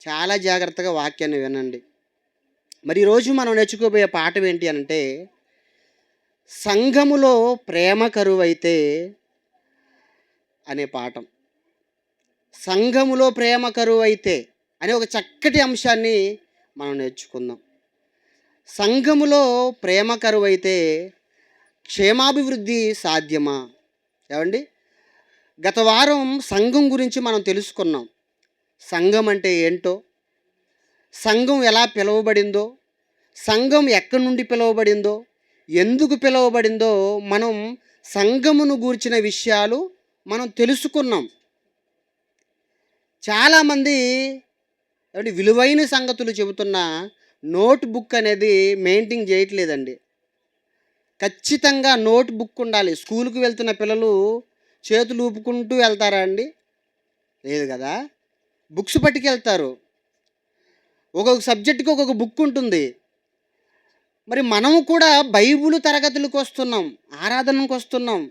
చాలా జాగ్రత్తగా వాక్యాన్ని వినండి. మరి ఈరోజు మనం నేర్చుకోబోయే పాఠం ఏంటి అనంటే, సంఘములో ప్రేమ కరువైతే అనే పాఠం. సంఘములో ప్రేమ కరువైతే అనే ఒక చక్కటి అంశాన్ని మనం నేర్చుకుందాం. సంఘములో ప్రేమ కరువైతే క్షేమాభివృద్ధి సాధ్యమా? ఏవండి, గత వారం సంఘం గురించి మనం తెలుసుకున్నాం. సంఘం అంటే ఏంటో, సంఘం ఎలా పిలువబడిందో, సంఘం ఎక్కడి నుండి పిలువబడిందో, ఎందుకు పిలువబడిందో మనం సంఘమును గూర్చిన విషయాలు మనం తెలుసుకున్నాం. చాలామంది అంటే విలువైన సంగతులు చెబుతున్న నోట్ బుక్ అనేది మెయింటైన్ చేయట్లేదండి. ఖచ్చితంగా నోట్ బుక్ ఉండాలి. స్కూల్కి వెళ్తున్న పిల్లలు చేతులు ఊపుకుంటూ వెళ్తారా అండి? లేదు కదా. బుక్స్ పట్టుకెళ్తారు. ఒక్కొక్క సబ్జెక్టుకి ఒక్కొక్క బుక్ ఉంటుంది. మరి మనము కూడా బైబిల్ తరగతులకు వస్తున్నాం, ఆరాధనకు వస్తున్నాం.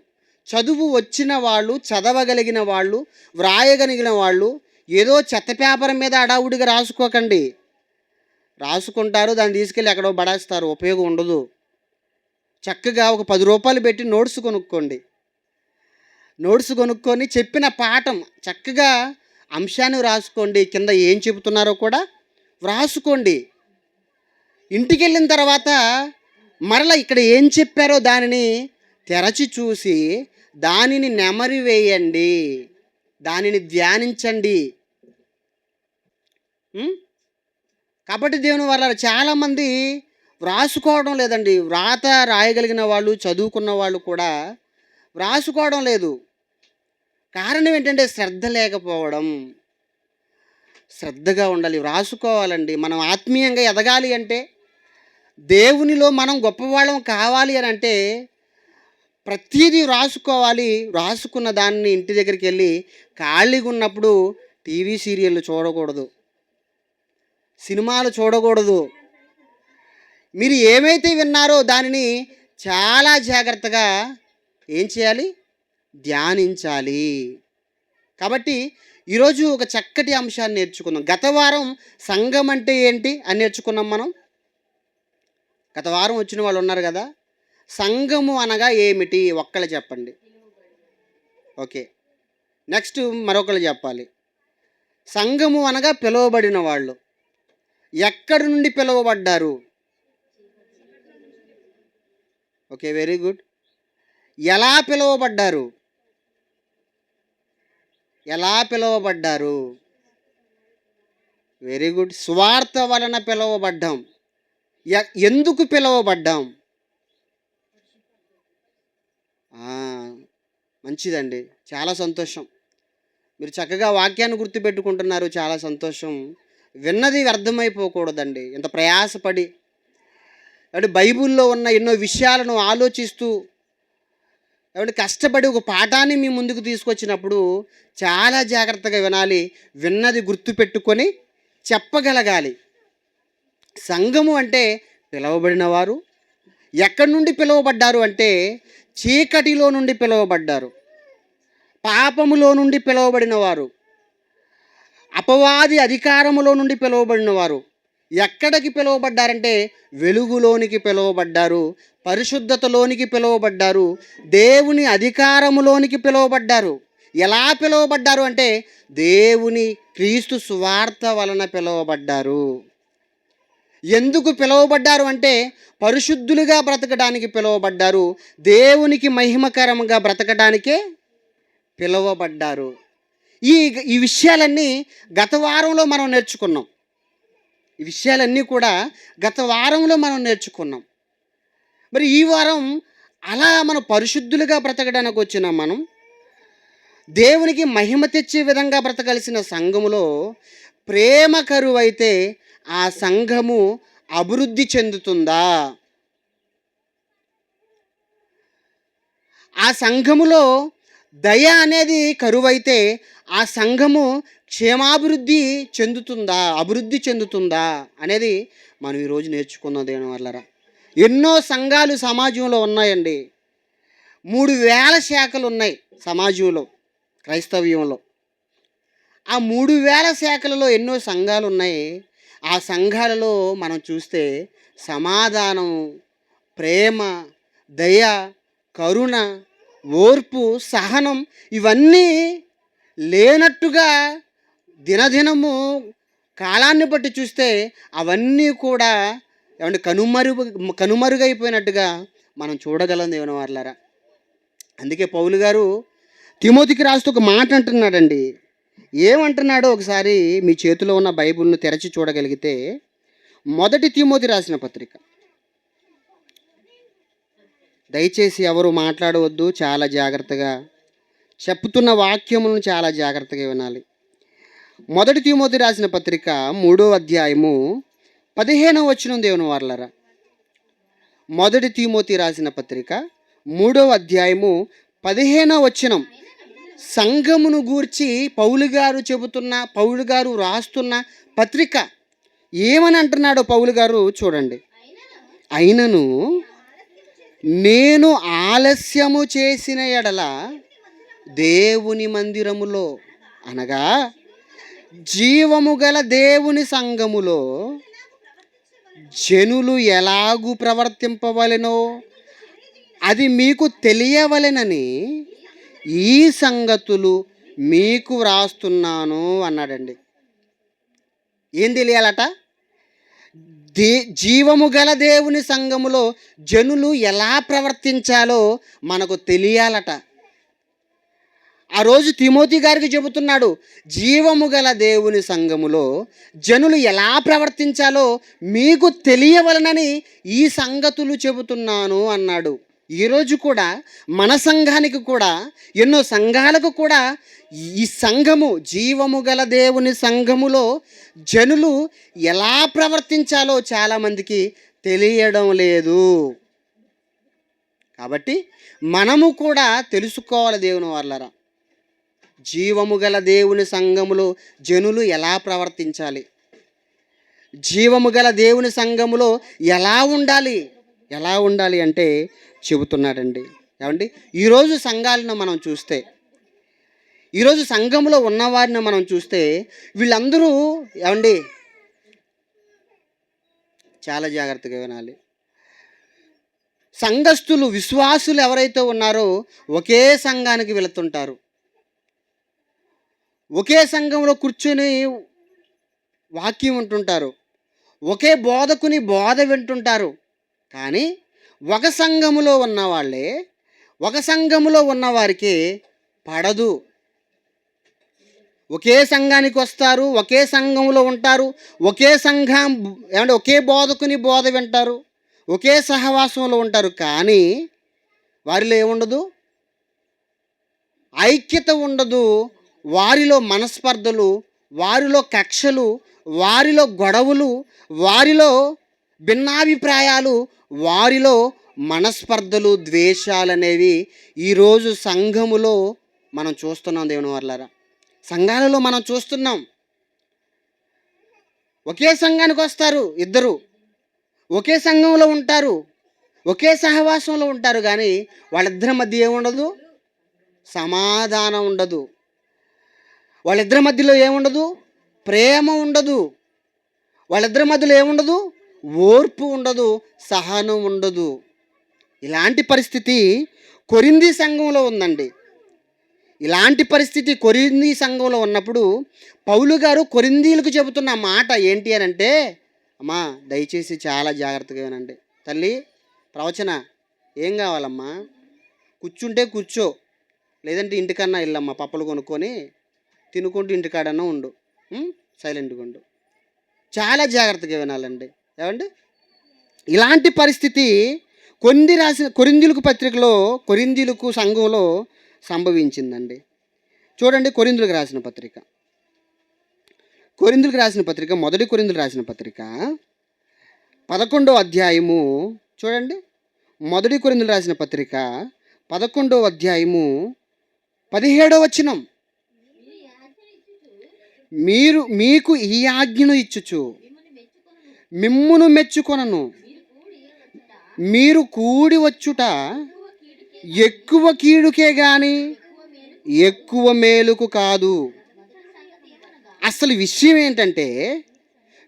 చదువు వచ్చిన వాళ్ళు, చదవగలిగిన వాళ్ళు, వ్రాయగలిగిన వాళ్ళు ఏదో చెత్త పేపర్ మీద అడావుడిగా రాసుకోకండి. రాసుకుంటారు, దాన్ని తీసుకెళ్ళి ఎక్కడో పడేస్తారు, ఉపయోగం ఉండదు. చక్కగా ఒక 10 రూపాయలు పెట్టి నోట్స్ కొనుక్కోండి. నోట్స్ కొనుక్కొని చెప్పిన పాఠం చక్కగా అంశాన్ని రాసుకోండి. కింద ఏం చెబుతున్నారో కూడా వ్రాసుకోండి. ఇంటికి వెళ్ళిన తర్వాత మరలా ఇక్కడ ఏం చెప్పారో దానిని తెరచి చూసి దానిని నెమరి వేయండి, దానిని ధ్యానించండి. కాబట్టి దేవుని వల్ల చాలామంది వ్రాసుకోవడం లేదండి. వ్రాత రాయగలిగిన వాళ్ళు, చదువుకున్న వాళ్ళు కూడా వ్రాసుకోవడం లేదు. కారణం ఏంటంటే శ్రద్ధ లేకపోవడం. శ్రద్ధగా ఉండాలి, వ్రాసుకోవాలండి. మనం ఆత్మీయంగా ఎదగాలి అంటే, దేవునిలో మనం గొప్పవాళ్ళం కావాలి అని అంటే ప్రతిదీ వ్రాసుకోవాలి. వ్రాసుకున్న దాన్ని ఇంటి దగ్గరికి వెళ్ళి ఖాళీగా ఉన్నప్పుడు టీవీ సీరియళ్ళు చూడకూడదు, సినిమాలు చూడకూడదు. మీరు ఏమైతే విన్నారో దానిని చాలా జాగ్రత్తగా ఏం చేయాలి? ధ్యానించాలి. కాబట్టి ఈరోజు ఒక చక్కటి అంశాన్ని నేర్చుకుందాం. గత వారం సంఘం అంటే ఏంటి అని నేర్చుకున్నాం మనం. గత వారం వచ్చిన వాళ్ళు ఉన్నారు కదా. సంఘము అనగా ఏమిటి ఒక్కళ్ళు చెప్పండి. ఓకే, నెక్స్ట్ మరొకళ్ళు చెప్పాలి. సంఘము అనగా పిలువబడిన వాళ్ళు. ఎక్కడి నుండి పిలువబడ్డారు? Okay, very good. ఎలా పిలువబడ్డారు? ఎలా పిలువబడ్డారు? Very good. స్వార్థ వలన పిలువబడ్డాం. ఎందుకు పిలువబడ్డాం? మంచిదండి, చాలా సంతోషం. మీరు చక్కగా వాక్యాన్ని గుర్తుపెట్టుకుంటున్నారు, చాలా సంతోషం. విన్నది వ్యర్థమైపోకూడదండి. ఇంత ప్రయాసపడి అంటే బైబిల్లో ఉన్న ఎన్నో విషయాలను ఆలోచిస్తూ ఏమంటే కష్టపడి ఒక పాఠాన్ని మీ ముందుకు తీసుకొచ్చినప్పుడు చాలా జాగ్రత్తగా వినాలి. విన్నది గుర్తుపెట్టుకొని చెప్పగలగాలి. సంఘము అంటే పిలువబడిన వారు. ఎక్కడి నుండి పిలువబడ్డారు అంటే చీకటిలో నుండి పిలువబడ్డారు, పాపములో నుండి పిలువబడిన వారు, అపవాది అధికారములో నుండి పిలువబడిన వారు. ఎక్కడికి పిలువబడ్డారంటే వెలుగులోనికి పిలువబడ్డారు, పరిశుద్ధతలోనికి పిలువబడ్డారు, దేవుని అధికారములోనికి పిలువబడ్డారు. ఎలా పిలువబడ్డారు అంటే దేవుని క్రీస్తు సువార్త వలన పిలువబడ్డారు. ఎందుకు పిలువబడ్డారు అంటే పరిశుద్ధులుగా బ్రతకడానికి పిలువబడ్డారు, దేవునికి మహిమకరంగా బ్రతకడానికే పిలువబడ్డారు. ఈ ఈ విషయాలన్నీ గత వారంలో మనం నేర్చుకున్నాం. ఈ విషయాలన్నీ కూడా గత వారంలో మనం నేర్చుకున్నాం. మరి ఈ వారం అలా మనం పరిశుద్ధులుగా బ్రతకడానికి వచ్చిన మనం దేవునికి మహిమ తెచ్చే విధంగా బ్రతకలిసిన సంఘములో ప్రేమ కరువైతే ఆ సంఘము అభివృద్ధి చెందుతుందా? ఆ సంఘములో దయ అనేది కరువైతే ఆ సంఘము క్షేమాభివృద్ధి చెందుతుందా, అభివృద్ధి చెందుతుందా అనేది మనం ఈరోజు నేర్చుకున్నది. దేని వల్లరా ఎన్నో సంఘాలు సమాజంలో ఉన్నాయండి. 3000 శాఖలు ఉన్నాయి సమాజంలో, క్రైస్తవ్యంలో. ఆ 3000 శాఖలలో ఎన్నో సంఘాలు ఉన్నాయి. ఆ సంఘాలలో మనం చూస్తే సమాధానం, ప్రేమ, దయ, కరుణ, ఓర్పు, సహనం ఇవన్నీ లేనట్టుగా దినదినము కాలాన్ని బట్టి చూస్తే అవన్నీ కూడా ఏమంటే కనుమరుగైపోయినట్టుగా మనం చూడగలం దేవుని వారలారా. అందుకే పౌలు గారు తిమోతికి రాస్తూ ఒక మాట అంటున్నాడండి. ఏమంటున్నాడో ఒకసారి మీ చేతిలో ఉన్న బైబిల్ను తెరచి చూడగలిగితే, మొదటి తిమోతి రాసిన పత్రిక. దయచేసి ఎవరు మాట్లాడవద్దు, చాలా జాగ్రత్తగా చెప్తున్న వాక్యములను చాలా జాగ్రత్తగా వినాలి. మొదటి తిమోతి రాసిన పత్రిక 3వ అధ్యాయము 15వ వచనం దేవుని వారలారా. మొదటి తిమోతి రాసిన పత్రిక 3వ అధ్యాయము 15వ వచనం. సంఘమును గూర్చి పౌలు గారు రాస్తున్న పత్రిక ఏమని అంటున్నాడో పౌలు గారు చూడండి. అయినను నేను ఆలస్యము చేసిన ఎడల దేవుని మందిరములో అనగా జీవము గల దేవుని సంఘములో జనులు ఎలాగూ ప్రవర్తింపవలెనో అది మీకు తెలియవలెనని ఈ సంగతులు మీకు వ్రాస్తున్నాను అన్నాడండి. ఏం తెలియాలట? జీవము గల దేవుని సంఘములో జనులు ఎలా ప్రవర్తించాలో మనకు తెలియాలట. ఆ రోజు తిమోతి గారికి చెబుతున్నాడు, జీవము గల దేవుని సంఘములో జనులు ఎలా ప్రవర్తించాలో మీకు తెలియవలనని ఈ సంగతులు చెబుతున్నాను అన్నాడు. ఈరోజు కూడా మన సంఘానికి కూడా, ఎన్నో సంఘాలకు కూడా ఈ సంఘము, జీవము గల దేవుని సంఘములో జనులు ఎలా ప్రవర్తించాలో చాలామందికి తెలియడం లేదు. కాబట్టి మనము కూడా తెలుసుకోవాలి దేవుని వాళ్ళరా. జీవము గల దేవుని సంఘములో జనులు ఎలా ప్రవర్తించాలి, జీవము గల దేవుని సంఘములో ఎలా ఉండాలి అంటే చెబుతున్నాడండి. ఏమండి, ఈరోజు సంఘాలను మనం చూస్తే, ఈరోజు సంఘంలో ఉన్నవారిని మనం చూస్తే వీళ్ళందరూ ఏమండి చాలా జాగ్రత్తగా వినాలి. సంఘస్థులు, విశ్వాసులు ఎవరైతే ఉన్నారో ఒకే సంఘానికి వెళుతుంటారు, ఒకే సంఘంలో కూర్చొని వాక్యం వింటుంటారు, ఒకే బోధకుని బోధ వింటుంటారు. కానీ ఒక సంఘములో ఉన్నవాళ్ళే ఒక సంఘములో ఉన్నవారికి పడదు. ఒకే సంఘానికి వస్తారు, ఒకే సంఘంలో ఉంటారు, ఒకే బోధకుని బోధ వింటారు, ఒకే సహవాసంలో ఉంటారు. కానీ వారిలో ఏముండదు? ఐక్యత ఉండదు. వారిలో మనస్పర్ధలు, వారిలో కక్షలు, వారిలో గొడవలు, వారిలో భిన్నాభిప్రాయాలు, వారిలో మనస్పర్ధలు, ద్వేషాలు అనేవి ఈరోజు సంఘములో మనం చూస్తున్నాం దేవుని వర్లారా. సంఘాలలో మనం చూస్తున్నాం. ఒకే సంఘానికి వస్తారు ఇద్దరు, ఒకే సంఘంలో ఉంటారు, ఒకే సహవాసంలో ఉంటారు. కానీ వాళ్ళిద్దరి మధ్య ఏముండదు? సమాధానం ఉండదు. వాళ్ళిద్దరి మధ్యలో ఏముండదు? ప్రేమ ఉండదు. వాళ్ళిద్దరి మధ్యలో ఏముండదు? ఓర్పు ఉండదు, సహనం ఉండదు. ఇలాంటి పరిస్థితి కొరింథీ సంఘంలో ఉందండి. ఇలాంటి పరిస్థితి కొరింథీ సంఘంలో ఉన్నప్పుడు పౌలు గారు కొరింథీలకు చెబుతున్న మాట ఏంటి అని అంటే, అమ్మా దయచేసి చాలా జాగ్రత్తగా వినండి. తల్లి ప్రవచన ఏం కావాలమ్మా? కూర్చుంటే కూర్చో, లేదంటే ఇంటికన్నా వెళ్ళమ్మా, పప్పులు కొనుక్కొని తినుకుంటూ ఇంటికాడన్నా ఉండు, సైలెంట్గా ఉండు. చాలా జాగ్రత్తగా వినాలండి. ఏమండి, ఇలాంటి పరిస్థితి కొరింథీలకు పత్రికలో, కొరింథీలకు సంఘంలో సంభవించిందండి. చూడండి, కొరింథీలకు రాసిన పత్రిక, మొదటి కొరింథీలకు రాసిన పత్రిక 11వ అధ్యాయము చూడండి. మొదటి కొరింథీలకు రాసిన పత్రిక 11వ అధ్యాయము 17వ వచనం. మీకు ఈ ఆజ్ఞను ఇచ్చుచు మిమ్మును మెచ్చుకొనను, మీరు కూడి వచ్చుట ఎక్కువ కీడుకే గాని ఎక్కువ మేలుకు కాదు. అసలు విషయం ఏంటంటే,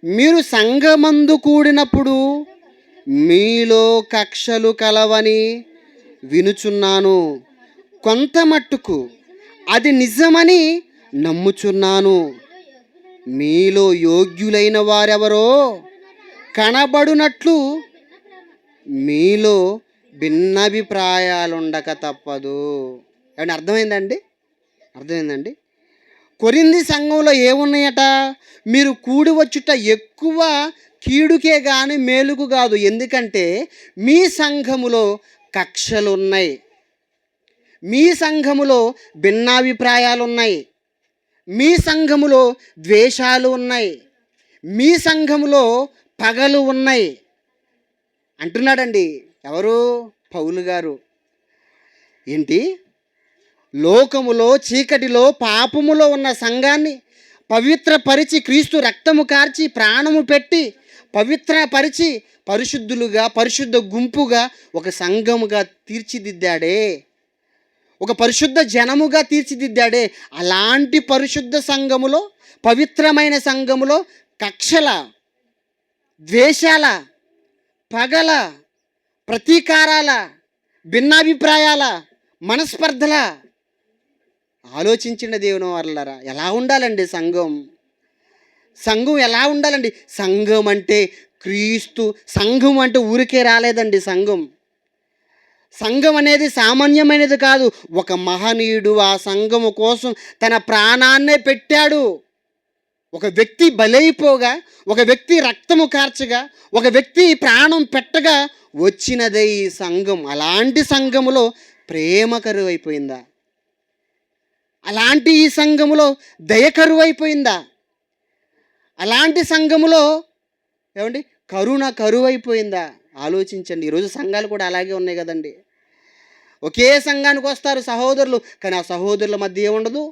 మీరు సంఘమందు కూడినప్పుడు మీలో కక్షలు కలవని వినుచున్నాను. కొంత మట్టుకు అది నిజమని నమ్ముచున్నాను. మీలో యోగ్యులైన వారెవరో కనబడునట్లు మీలో భిన్నాభిప్రాయాలుండక తప్పదు. ఏమండి అర్థమైందండి? అర్థమైందండి? కొరింథీ సంఘంలో ఏమున్నాయట? మీరు కూడి వచ్చుట ఎక్కువ కీడుకే గాని మేలుకు కాదు. ఎందుకంటే మీ సంఘములో కక్షలున్నాయి. మీ సంఘములో భిన్నాభిప్రాయాలున్నాయి. మీ సంఘములో ద్వేషాలు ఉన్నాయి. మీ సంఘములో పగలు ఉన్నాయి అంటున్నాడండి. ఎవరు? పౌలు గారు. ఏంటి? లోకములో చీకటిలో పాపములో ఉన్న సంఘాన్ని పవిత్రపరిచి, క్రీస్తు రక్తము కార్చి ప్రాణము పెట్టి పవిత్రపరిచి పరిశుద్ధులుగా, పరిశుద్ధ గుంపుగా, ఒక సంఘముగా తీర్చిదిద్దాడే, ఒక పరిశుద్ధ జనముగా తీర్చిదిద్దాడే. అలాంటి పరిశుద్ధ సంఘములో, పవిత్రమైన సంఘములో కక్షల, ద్వేషాల, పగల, ప్రతీకారాల, భిన్నాభిప్రాయాల, మనస్పర్ధల ఆలోచించిన దేవుని వాళ్ళరా ఎలా ఉండాలండి సంఘం? సంఘం ఎలా ఉండాలండి? సంఘం అంటే క్రీస్తు. సంఘం అంటే ఊరికే రాలేదండి. సంఘం అనేది సామాన్యమైనది కాదు. ఒక మహనీయుడు ఆ సంఘము కోసం తన ప్రాణాన్నే పెట్టాడు. ఒక వ్యక్తి బలైపోగా, ఒక వ్యక్తి రక్తము కార్చగా, ఒక వ్యక్తి ప్రాణం పెట్టగా వచ్చినదే ఈ సంఘం. అలాంటి సంఘములో ప్రేమ కరువైపోయిందా? అలాంటి ఈ సంఘములో దయ కరువైపోయిందా? అలాంటి సంఘములో ఏమండి కరుణ కరువైపోయిందా? ఆలోచించండి. ఈరోజు సంఘాలు కూడా అలాగే ఉన్నాయి కదండి. ఒకే సంఘానికి వస్తారు సహోదరులు, కానీ ఆ సహోదరుల మధ్య ఏముండదు?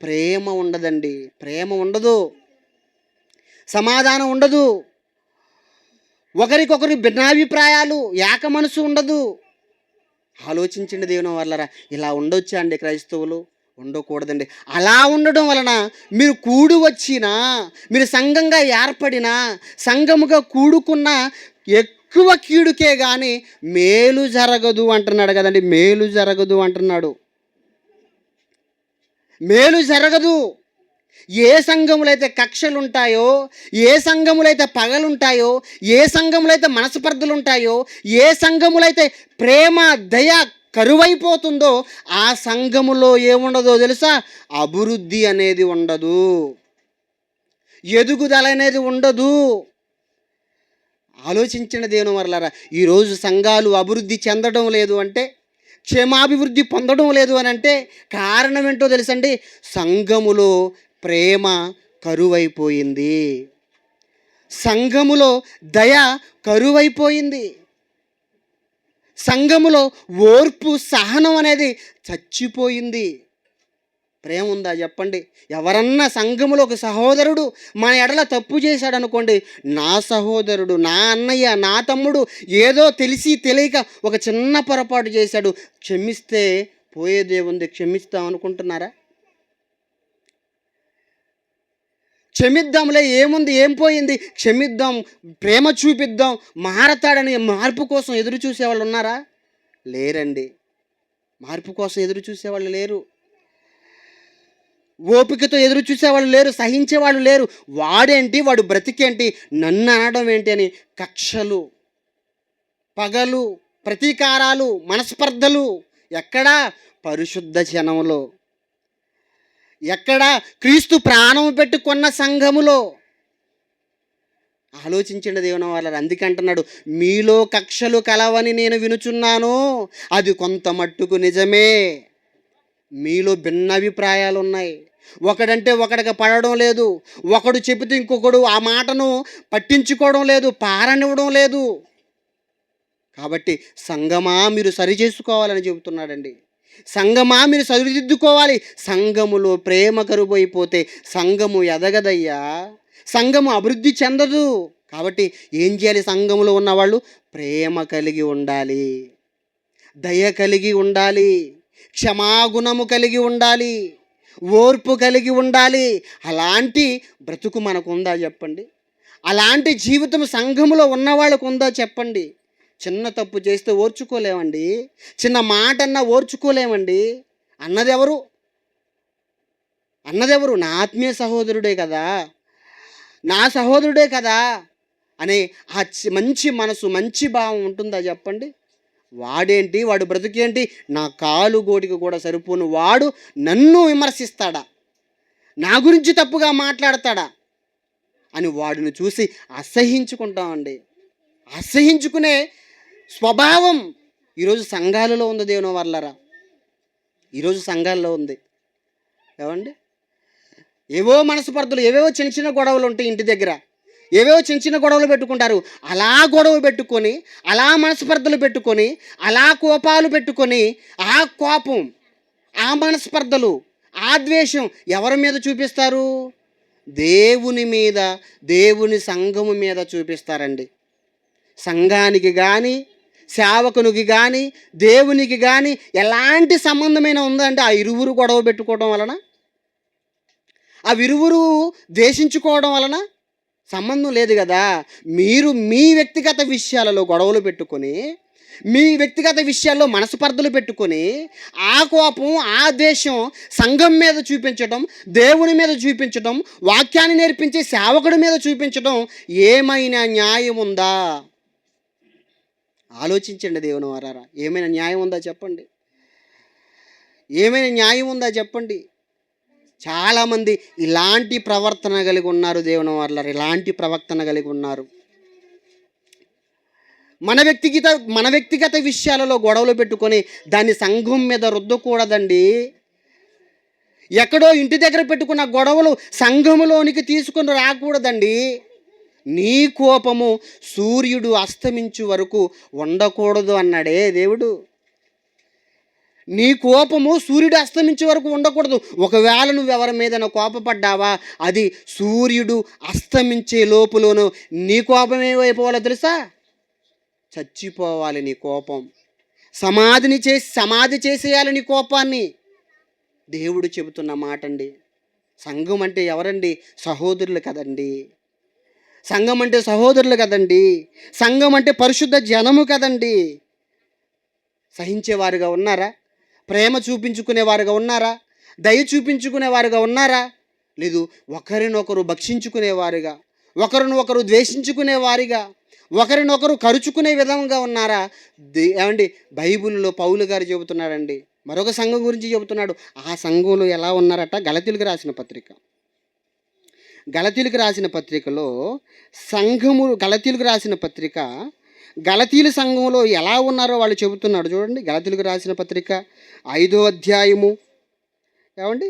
ప్రేమ ఉండదండి. ప్రేమ ఉండదు, సమాధానం ఉండదు, ఒకరికొకరి భిన్నాభిప్రాయాలు, ఏక మనసు ఉండదు. ఆలోచించండి దేవుని వాళ్ళరా. ఇలా ఉండొచ్చా అండి క్రైస్తవులు? ఉండకూడదండి. అలా ఉండడం వలన మీరు కూడి వచ్చినా, మీరు సంఘంగా ఏర్పడినా, సంఘముగా కూడుకున్నా ఎక్కువ కీడుకే కానీ మేలు జరగదు అంటున్నాడు కదండి. మేలు జరగదు అంటున్నాడు. మేలు జరగదు. ఏ సంఘములో అయితే కక్షలు ఉంటాయో, ఏ సంఘములో అయితే పగలుంటాయో, ఏ సంఘములో అయితే మనస్పర్ధలు ఉంటాయో, ఏ సంఘములో అయితే ప్రేమ దయ కరువైపోతుందో ఆ సంఘములో ఏముండదో తెలుసా? అభివృద్ధి అనేది ఉండదు, ఎదుగుదల అనేది ఉండదు. ఆలోచించిన దేవుని వరలారా, ఈరోజు సంఘాలు అభివృద్ధి చెందడం లేదు అంటే, క్షేమాభివృద్ధి పొందడం లేదు అని అంటే కారణం ఏంటో తెలుసండి? సంఘములో ప్రేమ కరువైపోయింది, సంఘములో దయ కరువైపోయింది, సంఘములో ఓర్పు సహనం అనేది చచ్చిపోయింది. ప్రేమ ఉందా చెప్పండి? ఎవరన్నా సంఘములో ఒక సహోదరుడు మన ఎడల తప్పు చేశాడు అనుకోండి, నా సహోదరుడు, నా అన్నయ్య, నా తమ్ముడు ఏదో తెలిసి తెలియక ఒక చిన్న పొరపాటు చేశాడు, క్షమిస్తే పోయేదేముంది? క్షమిస్తాం అనుకుంటున్నారా? క్షమిద్దాంలే, ఏముంది, ఏం పోయింది, క్షమిద్దాం, ప్రేమ చూపిద్దాం, మారతాడని మార్పు కోసం ఎదురు చూసేవాళ్ళు ఉన్నారా? లేరండి. మార్పు కోసం ఎదురు చూసేవాళ్ళు లేరు, ఓపికతో ఎదురు చూసేవాళ్ళు లేరు, సహించేవాళ్ళు లేరు. వాడేంటి, వాడు బ్రతికేంటి, నన్ను అనడం ఏంటి అని కక్షలు, పగలు, ప్రతీకారాలు, మనస్పర్ధలు. ఎక్కడా? పరిశుద్ధ జనంలో. ఎక్కడ? క్రీస్తు ప్రాణం పెట్టుకున్న సంఘములో. ఆలోచించండి దేవుని వాళ్ళ. అందుకే అంటున్నాడు, మీలో కక్షలు కలవని నేను వినుచున్నాను. అది కొంత మట్టుకు నిజమే. మీలో భిన్నాభిప్రాయాలు ఉన్నాయి. ఒకడంటే ఒకడికి పడడం లేదు, ఒకడు చెబితే ఇంకొకడు ఆ మాటను పట్టించుకోవడం లేదు, పారనివ్వడం లేదు. కాబట్టి సంఘమా మీరు సరి చేసుకోవాలని చెబుతున్నాడండి. సంఘమా మీరు సరిదిద్దుకోవాలి. సంఘములో ప్రేమ కరువైపోతే సంఘము ఎదగదయ్యా, సంఘము అభివృద్ధి చెందదు. కాబట్టి ఏం చేయాలి? సంఘములో ఉన్నవాళ్ళు ప్రేమ కలిగి ఉండాలి, దయ కలిగి ఉండాలి, క్షమాగుణము కలిగి ఉండాలి, ఓర్పు కలిగి ఉండాలి. అలాంటి బ్రతుకు మనకుందా చెప్పండి? అలాంటి జీవితం సంఘములో ఉన్నవాళ్ళకు ఉందా చెప్పండి? చిన్న తప్పు చేస్తే ఓర్చుకోలేమండి. చిన్న మాట అన్నా ఓర్చుకోలేమండి. అన్నదెవరు? అన్నదెవరు? నా ఆత్మీయ సహోదరుడే కదా, నా సహోదరుడే కదా అనే మంచి మనసు, మంచి భావం ఉంటుందా చెప్పండి? వాడేంటి, వాడు బ్రతుకేంటి, నా కాలు గోటికి కూడా సరిపోను వాడు నన్ను విమర్శిస్తాడా, నా గురించి తప్పుగా మాట్లాడతాడా అని వాడిని చూసి అసహ్యించుకుంటామండి. అసహ్యించుకునే స్వభావం ఈరోజు సంఘాలలో ఉంది దేవుని వర్లరా. ఈరోజు సంఘాల్లో ఉంది. ఏమండి, ఏవో మనస్పర్ధలు, ఏవేవో చిన్న చిన్న గొడవలు ఉంటాయి ఇంటి దగ్గర, ఏవేవో చిన్న చిన్న గొడవలు పెట్టుకుంటారు. అలా గొడవ పెట్టుకొని, అలా మనస్పర్ధలు పెట్టుకొని, అలా కోపాలు పెట్టుకొని, ఆ కోపం, ఆ మనస్పర్ధలు, ఆ ద్వేషం ఎవరి మీద చూపిస్తారు? దేవుని మీద, దేవుని సంఘము మీద చూపిస్తారండి. సంఘానికి కానీ, సేవకునికి కానీ, దేవునికి కానీ ఎలాంటి సంబంధమైన ఉందంటే ఆ ఇరువురు గొడవ పెట్టుకోవడం వలన, ఆ ఇరువురు ద్వేషించుకోవడం వలన సంబంధం లేదు కదా. మీరు మీ వ్యక్తిగత విషయాలలో గొడవలు పెట్టుకొని, మీ వ్యక్తిగత విషయాల్లో మనస్పర్ధలు పెట్టుకొని, ఆ కోపం, ఆ ద్వేషం సంఘం మీద చూపించడం, దేవుని మీద చూపించడం, వాక్యాన్ని నేర్పించే సేవకుడి మీద చూపించడం ఏమైనా న్యాయం ఉందా? ఆలోచించండి దేవుని వారారా. ఏమైనా న్యాయం ఉందా చెప్పండి? ఏమైనా న్యాయం ఉందా చెప్పండి? చాలామంది ఇలాంటి ప్రవర్తన కలిగి ఉన్నారు దేవుని వారలారా. ఇలాంటి ప్రవర్తన కలిగి ఉన్నారు. మన వ్యక్తిగత విషయాలలో గొడవలు పెట్టుకొని దాన్ని సంఘం మీద రుద్దకూడదండి. ఎక్కడో ఇంటి దగ్గర పెట్టుకున్న గొడవలు సంఘములోనికి తీసుకొని రాకూడదండి. నీ కోపము సూర్యుడు అస్తమించు వరకు ఉండకూడదు అన్నాడే దేవుడు. నీ కోపము సూర్యుడు అస్తమించే వరకు ఉండకూడదు. ఒకవేళ నువ్వు ఎవరి మీదైనా కోపపడ్డావా, అది సూర్యుడు అస్తమించే లోపులోను నీ కోపం ఏమైపోవాలో తెలుసా? చచ్చిపోవాలి నీ కోపం. సమాధి చేసేయాలి నీ కోపాన్ని. దేవుడు చెబుతున్న మాట అండి. సంఘం అంటే ఎవరండి? సహోదరులు కదండి. సంఘం అంటే సహోదరులు కదండి. సంఘం అంటే పరిశుద్ధ జనము కదండి. సహించేవారుగా ఉన్నారా? ప్రేమ చూపించుకునేవారుగా ఉన్నారా? దయ చూపించుకునేవారుగా ఉన్నారా? లేదు, ఒకరినొకరు భక్షించుకునేవారుగా, ఒకరినొకరు ద్వేషించుకునేవారిగా, ఒకరినొకరు కరుచుకునే విధంగా ఉన్నారా? ఏమండి, బైబిల్లో పౌలు గారు చెబుతున్నాడండి, మరొక సంఘం గురించి చెబుతున్నాడు. ఆ సంఘంలో ఎలా ఉన్నారట? గలతీయులకు రాసిన పత్రిక, గలతీయులకు రాసిన పత్రికలో గలతీయులకు రాసిన పత్రిక, గలతీయుల సంఘంలో ఎలా ఉన్నారో వాళ్ళు చెబుతున్నాడు చూడండి. గలతీయులకు రాసిన పత్రిక 5వ అధ్యాయము, ఏమండి,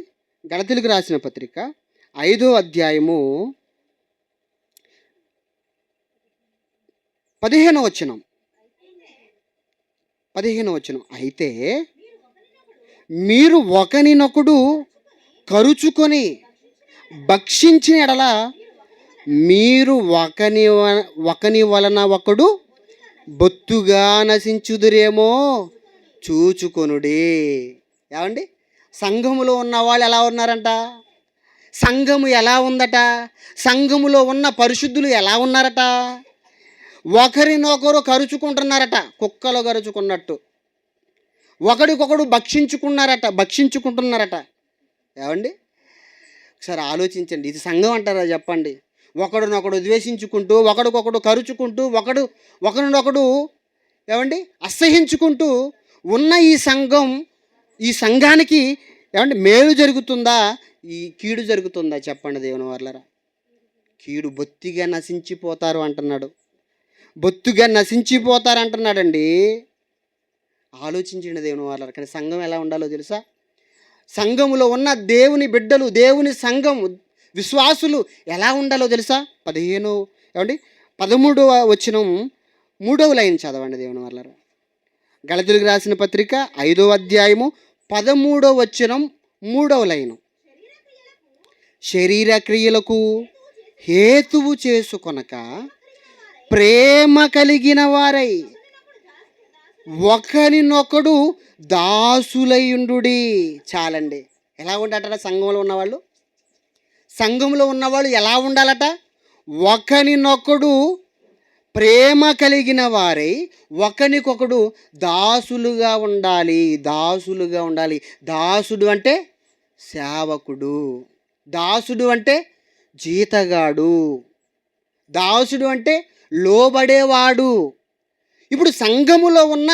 గలతీయులకు రాసిన పత్రిక 5వ అధ్యాయము 15వ వచనం. అయితే మీరు ఒకనినొకడు కరుచుకొని భక్షించిన ఎడల మీరు ఒకని వలన ఒకడు బొత్తుగా నశించుదురేమో చూచుకొనుడి. ఏమండి, సంఘములో ఉన్న వాళ్ళు ఎలా ఉన్నారంట? సంఘము ఎలా ఉందట? సంఘములో ఉన్న పరిశుద్ధులు ఎలా ఉన్నారట? ఒకరినొకరు కరుచుకుంటున్నారట, కుక్కలు కరుచుకున్నట్టు. ఒకడికొకడు భక్షించుకుంటున్నారట. ఏమండి, ఒకసారి ఆలోచించండి. ఇది సంఘం అంటారా చెప్పండి? ఒకడినొకడు ద్వేషించుకుంటూ, ఒకడికొకడు కరుచుకుంటూ, ఒకరినొకడు ఏమండి అసహించుకుంటూ ఉన్న ఈ సంఘానికి ఏమండి మేలు జరుగుతుందా, ఈ కీడు జరుగుతుందా చెప్పండి దేవుని వర్లరా? కీడు, బొత్తిగా నశించిపోతారు అంటున్నాడు. బొత్తుగా నశించిపోతారు అంటున్నాడండి. ఆలోచించండి దేవుని వర్లరా. కానీ సంఘం ఎలా ఉండాలో తెలుసా? సంఘములో ఉన్న దేవుని బిడ్డలు, దేవుని సంఘం విశ్వాసులు ఎలా ఉండాలో తెలుసా? 13వ వచనం 3వ లైన్ చదవండి దేవుని వర్లరా. గలతీయులకు రాసిన పత్రిక 5వ అధ్యాయము 13వ వచనం 3వ లైను. శరీర క్రియలకు హేతువు చేసుకొనక ప్రేమ కలిగిన వారై ఒకరినొకడు దాసులయుండుడి. చాలండి. ఎలా ఉండాలట సంఘంలో ఉన్నవాళ్ళు? సంఘంలో ఉన్నవాళ్ళు ఎలా ఉండాలట? ఒకరినొకడు ప్రేమ కలిగిన వారై ఒకరికొకడు దాసులుగా ఉండాలి. దాసులుగా ఉండాలి. దాసుడు అంటే సేవకుడు. దాసుడు అంటే జీతగాడు. దాసుడు అంటే లోబడేవాడు. ఇప్పుడు సంఘములో ఉన్న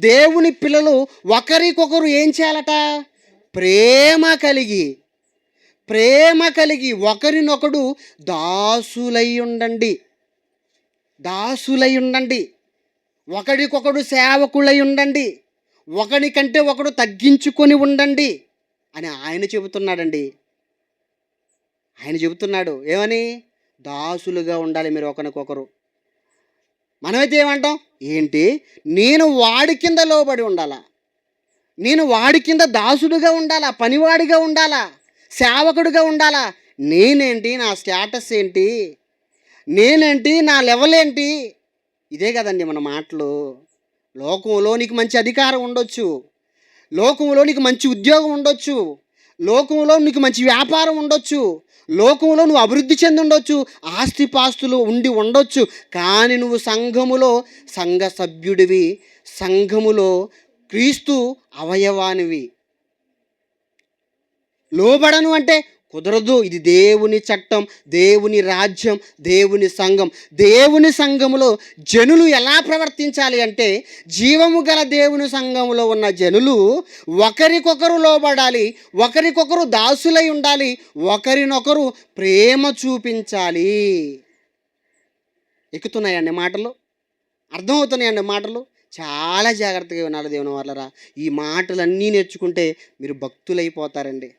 దేవుని పిల్లలు ఒకరికొకరు ఏం చేయాలట? ప్రేమ కలిగి ఒకరినొకడు దాసులై ఉండండి. ఒకరికొకడు సేవకులై ఉండండి. ఒకరికంటే ఒకడు తగ్గించుకొని ఉండండి అని ఆయన చెబుతున్నాడండి. ఆయన చెబుతున్నాడు ఏమని? దాసులుగా ఉండాలి మీరు ఒకరికొకరు. మనమైతే ఏమంటాం? ఏంటి, నేను వాడి కింద లోబడి ఉండాలా, నేను వాడి కింద దాసుడుగా ఉండాలా, పనివాడిగా ఉండాలా, సేవకుడిగా ఉండాలా? నేనేంటి, నా స్టేటస్ ఏంటి, నేనేంటి, నా లెవెల్ ఏంటి? ఇదే కదండి మన మాటలు. లోకంలో నీకు మంచి అధికారం ఉండొచ్చు, లోకంలో నీకు మంచి ఉద్యోగం ఉండొచ్చు, లోకంలో నీకు మంచి వ్యాపారం ఉండొచ్చు, లోకంలో నువ్వు అభివృద్ధి చెంది ఉండొచ్చు, ఆస్తిపాస్తులు ఉండి ఉండొచ్చు. కానీ నువ్వు సంఘములో సంఘ సభ్యుడివి, సంఘములో క్రీస్తు అవయవానివి. లోబడను అంటే కుదరదు. ఇది దేవుని చట్టం, దేవుని రాజ్యం, దేవుని సంఘం. దేవుని సంఘములో జనులు ఎలా ప్రవర్తించాలి అంటే, జీవము గల దేవుని సంఘములో ఉన్న జనులు ఒకరికొకరు లోబడాలి, ఒకరికొకరు దాసులై ఉండాలి, ఒకరినొకరు ప్రేమ చూపించాలి. ఎక్కుతున్నాయండి మాటలు? అర్థమవుతున్నాయండి మాటలు? చాలా జాగ్రత్తగా వినాలి దేవుని వాళ్ళరా. ఈ మాటలన్నీ నేర్చుకుంటే మీరు భక్తులైపోతారండి.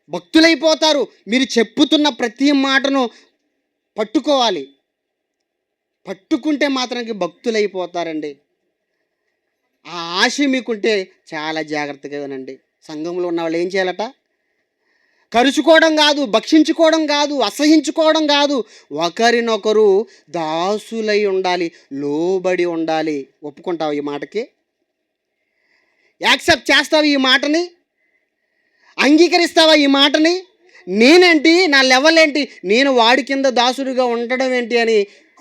భక్తులైపోతారు. మీరు చెప్పుతున్న ప్రతి మాటను పట్టుకోవాలి. పట్టుకుంటే మాత్రానికి భక్తులైపోతారండి. ఆ ఆశ మీకుంటే చాలా జాగ్రత్తగా వినండి. సంఘంలో ఉన్న వాళ్ళు ఏం చేయాలట? కరుచుకోవడం కాదు, భక్షించుకోవడం కాదు, అసహించుకోవడం కాదు, ఒకరినొకరు దాసులై ఉండాలి, లోబడి ఉండాలి. ఒప్పుకుంటావు ఈ మాటకి? యాక్సెప్ట్ చేస్తావు ఈ మాటని? అంగీకరిస్తావా ఈ మాటని? నేనేంటి, నా లెవెల్ ఏంటి, నేను వాడి కింద దాసుడిగా ఉండడం ఏంటి అని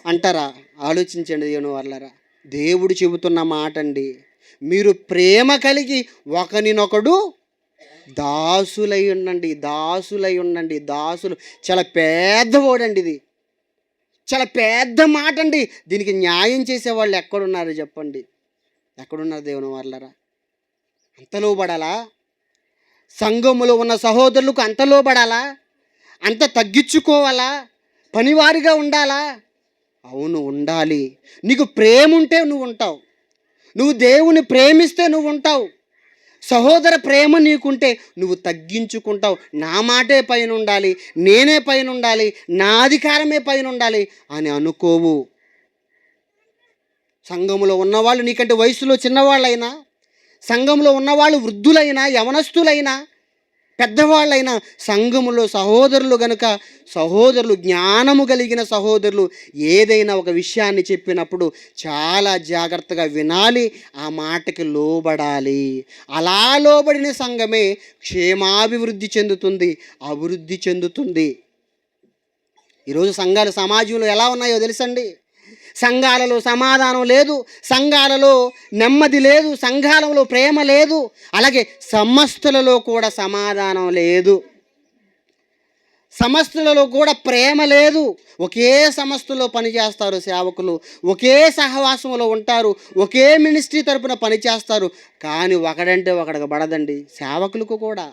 అంటారా? ఆలోచించండి దేవుని వాళ్ళరా. దేవుడు చెబుతున్న మాట అండి, మీరు ప్రేమ కలిగి ఒకరినొకడు దాసులై ఉండండి. దాసులు చాలా పెద్ద ఓడండి ఇది, చాలా పెద్ద మాట అండి. దీనికి న్యాయం చేసేవాళ్ళు ఎక్కడున్నారు చెప్పండి? ఎక్కడున్నారు దేవుని వాళ్ళరా? అంత లోబడాలా? సంఘములో ఉన్న సహోదరులకు అంత లోబడాలా? అంత తగ్గించుకోవాలా? పనివారిగా ఉండాలా? అవును, ఉండాలి. నీకు ప్రేమ ఉంటే నువ్వు ఉంటావు, నువ్వు దేవుని ప్రేమిస్తే నువ్వు ఉంటావు. సహోదర ప్రేమ నీకుంటే నువ్వు తగ్గించుకుంటావు. నా మాటే పైన ఉండాలి, నేనే పైన ఉండాలి, నా అధికారమే పైన ఉండాలి అని అనుకోవు. సంఘములో ఉన్నవాళ్ళు నీకంటే వయసులో చిన్నవాళ్ళైనా, సంఘంలో ఉన్నవాళ్ళు వృద్ధులైనా, యవనస్తులైనా, పెద్దవాళ్ళైనా, సంఘములో సహోదరులు గనుక, సహోదరులు జ్ఞానము కలిగిన సహోదరులు ఏదైనా ఒక విషయాన్ని చెప్పినప్పుడు చాలా జాగ్రత్తగా వినాలి, ఆ మాటకి లోబడాలి. అలా లోబడిన సంఘమే క్షేమాభివృద్ధి చెందుతుంది, అభివృద్ధి చెందుతుంది. ఈరోజు సంఘాలు సమాజంలో ఎలా ఉన్నాయో తెలుసండి? సంఘాలలో సమాధానం లేదు, సంఘాలలో నెమ్మది లేదు, సంఘాలలో ప్రేమ లేదు, అలాగే సమస్తలలో కూడా సమాధానం లేదు, సమస్తలలో కూడా ప్రేమ లేదు. ఒకే సమస్తలో పనిచేస్తారు సేవకులు, ఒకే సహవాసంలో ఉంటారు, ఒకే మినిస్ట్రీ తరపున పనిచేస్తారు. కానీ ఒకడంటే ఒకడికి పడదండి. సేవకులకు కూడా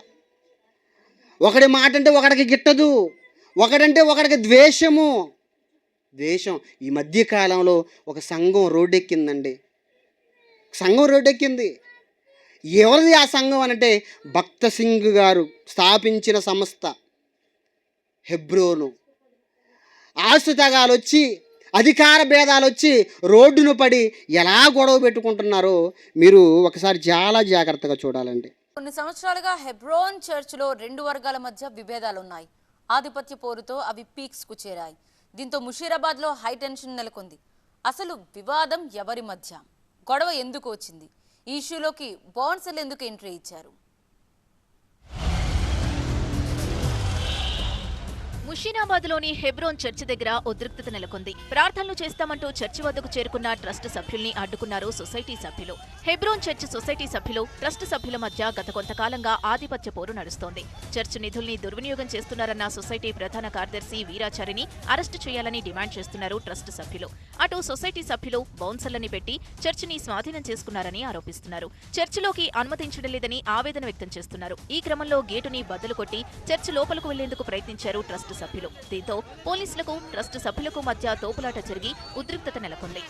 ఒకడి మాట అంటే ఒకడికి గిట్టదు, ఒకడంటే ఒకడికి ద్వేషం. ఈ మధ్యకాలంలో ఒక సంఘం రోడ్డెక్కిందండి. ఎవరిది ఆ సంఘం అనంటే, భక్త సింగ్ గారు స్థాపించిన సంస్థ హెబ్రోను. ఆస్తి తగాలు వచ్చి, అధికార భేదాలు వచ్చి రోడ్డును పడి ఎలా గొడవ పెట్టుకుంటున్నారో మీరు ఒకసారి చాలా జాగ్రత్తగా చూడాలండి. కొన్ని సంవత్సరాలుగా హెబ్రోన్ చర్చ్లో 2 వర్గాల మధ్య విభేదాలున్నాయి. ఆధిపత్య పోరుతో అవి పీక్స్కు చేరాయి. దీంతో ముషీరాబాద్లో హై టెన్షన్ నెలకొంది. అసలు వివాదం ఎవరి మధ్య, గొడవ ఎందుకు వచ్చింది, ఈ ఇష్యూలోకి బాన్సల్ ఎందుకు ఎంట్రీ ఇచ్చారు? ముషీనాబాద్లోని హెబ్రోన్ చర్చి దగ్గర ఉద్రిక్తత నెలకొంది. ప్రార్థనలు చేస్తామంటూ చర్చి వద్దకు చేరుకున్న ట్రస్ట్ సభ్యుల్ని అడ్డుకున్నారు సొసైటీ సభ్యులు. హెబ్రోన్ చర్చి సొసైటీ సభ్యులు, ట్రస్ట్ సభ్యుల మధ్య గత కొంతకాలంగా ఆధిపత్య పోరు నడుస్తోంది. చర్చి నిధుల్ని దుర్వినియోగం చేస్తున్నారన్న సొసైటీ ప్రధాన కార్యదర్శి వీరాచారిని అరెస్టు చేయాలని డిమాండ్ చేస్తున్నారు ట్రస్ట్ సభ్యులు. అటు సొసైటీ సభ్యులు బౌన్సర్లని పెట్టి చర్చిని స్వాధీనం చేసుకున్నారని ఆరోపిస్తున్నారు. చర్చిలోకి అనుమతించడం లేదని ఆవేదన వ్యక్తం చేస్తున్నారు. ఈ క్రమంలో గేటుని బద్దలు కొట్టి చర్చి లోపలకు వెళ్లేందుకు ప్రయత్నించారు ట్రస్ట్ సభ్యులు. దీంతో పోలీసులకు, ట్రస్ట్ సభ్యులకు మధ్య తోపులాట జరిగి ఉద్రిక్తత నెలకొంది.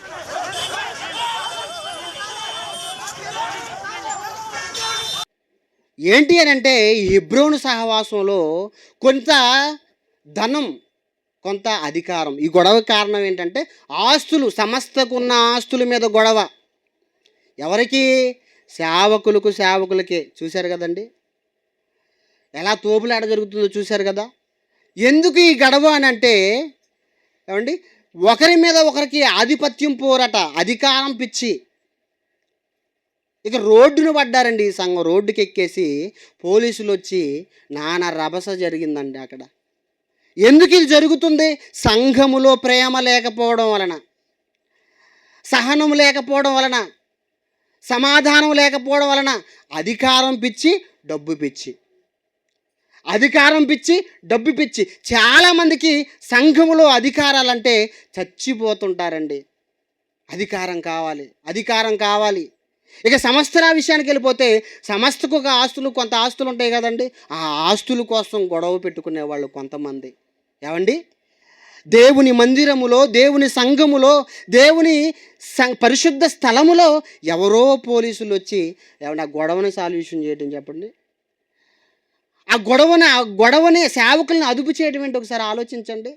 ఏంటి అని అంటే హెబ్రోను సహవాసంలో కొంత ధనం, కొంత అధికారం. ఈ గొడవ కారణం ఏంటంటే ఆస్తులు, సమస్తకున్న ఆస్తుల మీద గొడవ. ఎవరికి? సేవకులకే. చూశారు కదండి ఎలా తోపులాట జరుగుతుందో, చూశారు కదా. ఎందుకు ఈ గొడవ అని అంటే ఏమండి, ఒకరి మీద ఒకరికి ఆధిపత్యం పోరాట, అధికారం పిచ్చి. ఇక రోడ్డును పడ్డారండి. ఈ సంఘం రోడ్డుకి ఎక్కేసి పోలీసులు వచ్చి నానా రభస జరిగిందండి అక్కడ. ఎందుకు ఇది జరుగుతుంది? సంఘములో ప్రేమ లేకపోవడం వలన, సహనం లేకపోవడం వలన, సమాధానం లేకపోవడం వలన. అధికారం పిచ్చి, డబ్బు పిచ్చి. అధికారం పిచ్చి, డబ్బు పిచ్చి. చాలామందికి సంఘములో అధికారాలంటే చచ్చిపోతుంటారండి. అధికారం కావాలి. ఇక సంస్థల విషయానికి వెళ్ళిపోతే సంస్థకు ఒక కొంత ఆస్తులు ఉంటాయి కదండి. ఆ ఆస్తుల కోసం గొడవ పెట్టుకునే వాళ్ళు కొంతమంది. ఏమండి, దేవుని మందిరములో, దేవుని సంఘములో, దేవుని పరిశుద్ధ స్థలములో ఎవరో పోలీసులు వచ్చి ఏమన్నా గొడవని సాల్యూషన్ చేయటం చెప్పండి. ఆ గొడవని సేవకులను అదుపు చేయడం ఏంటి ఒకసారి ఆలోచించండి.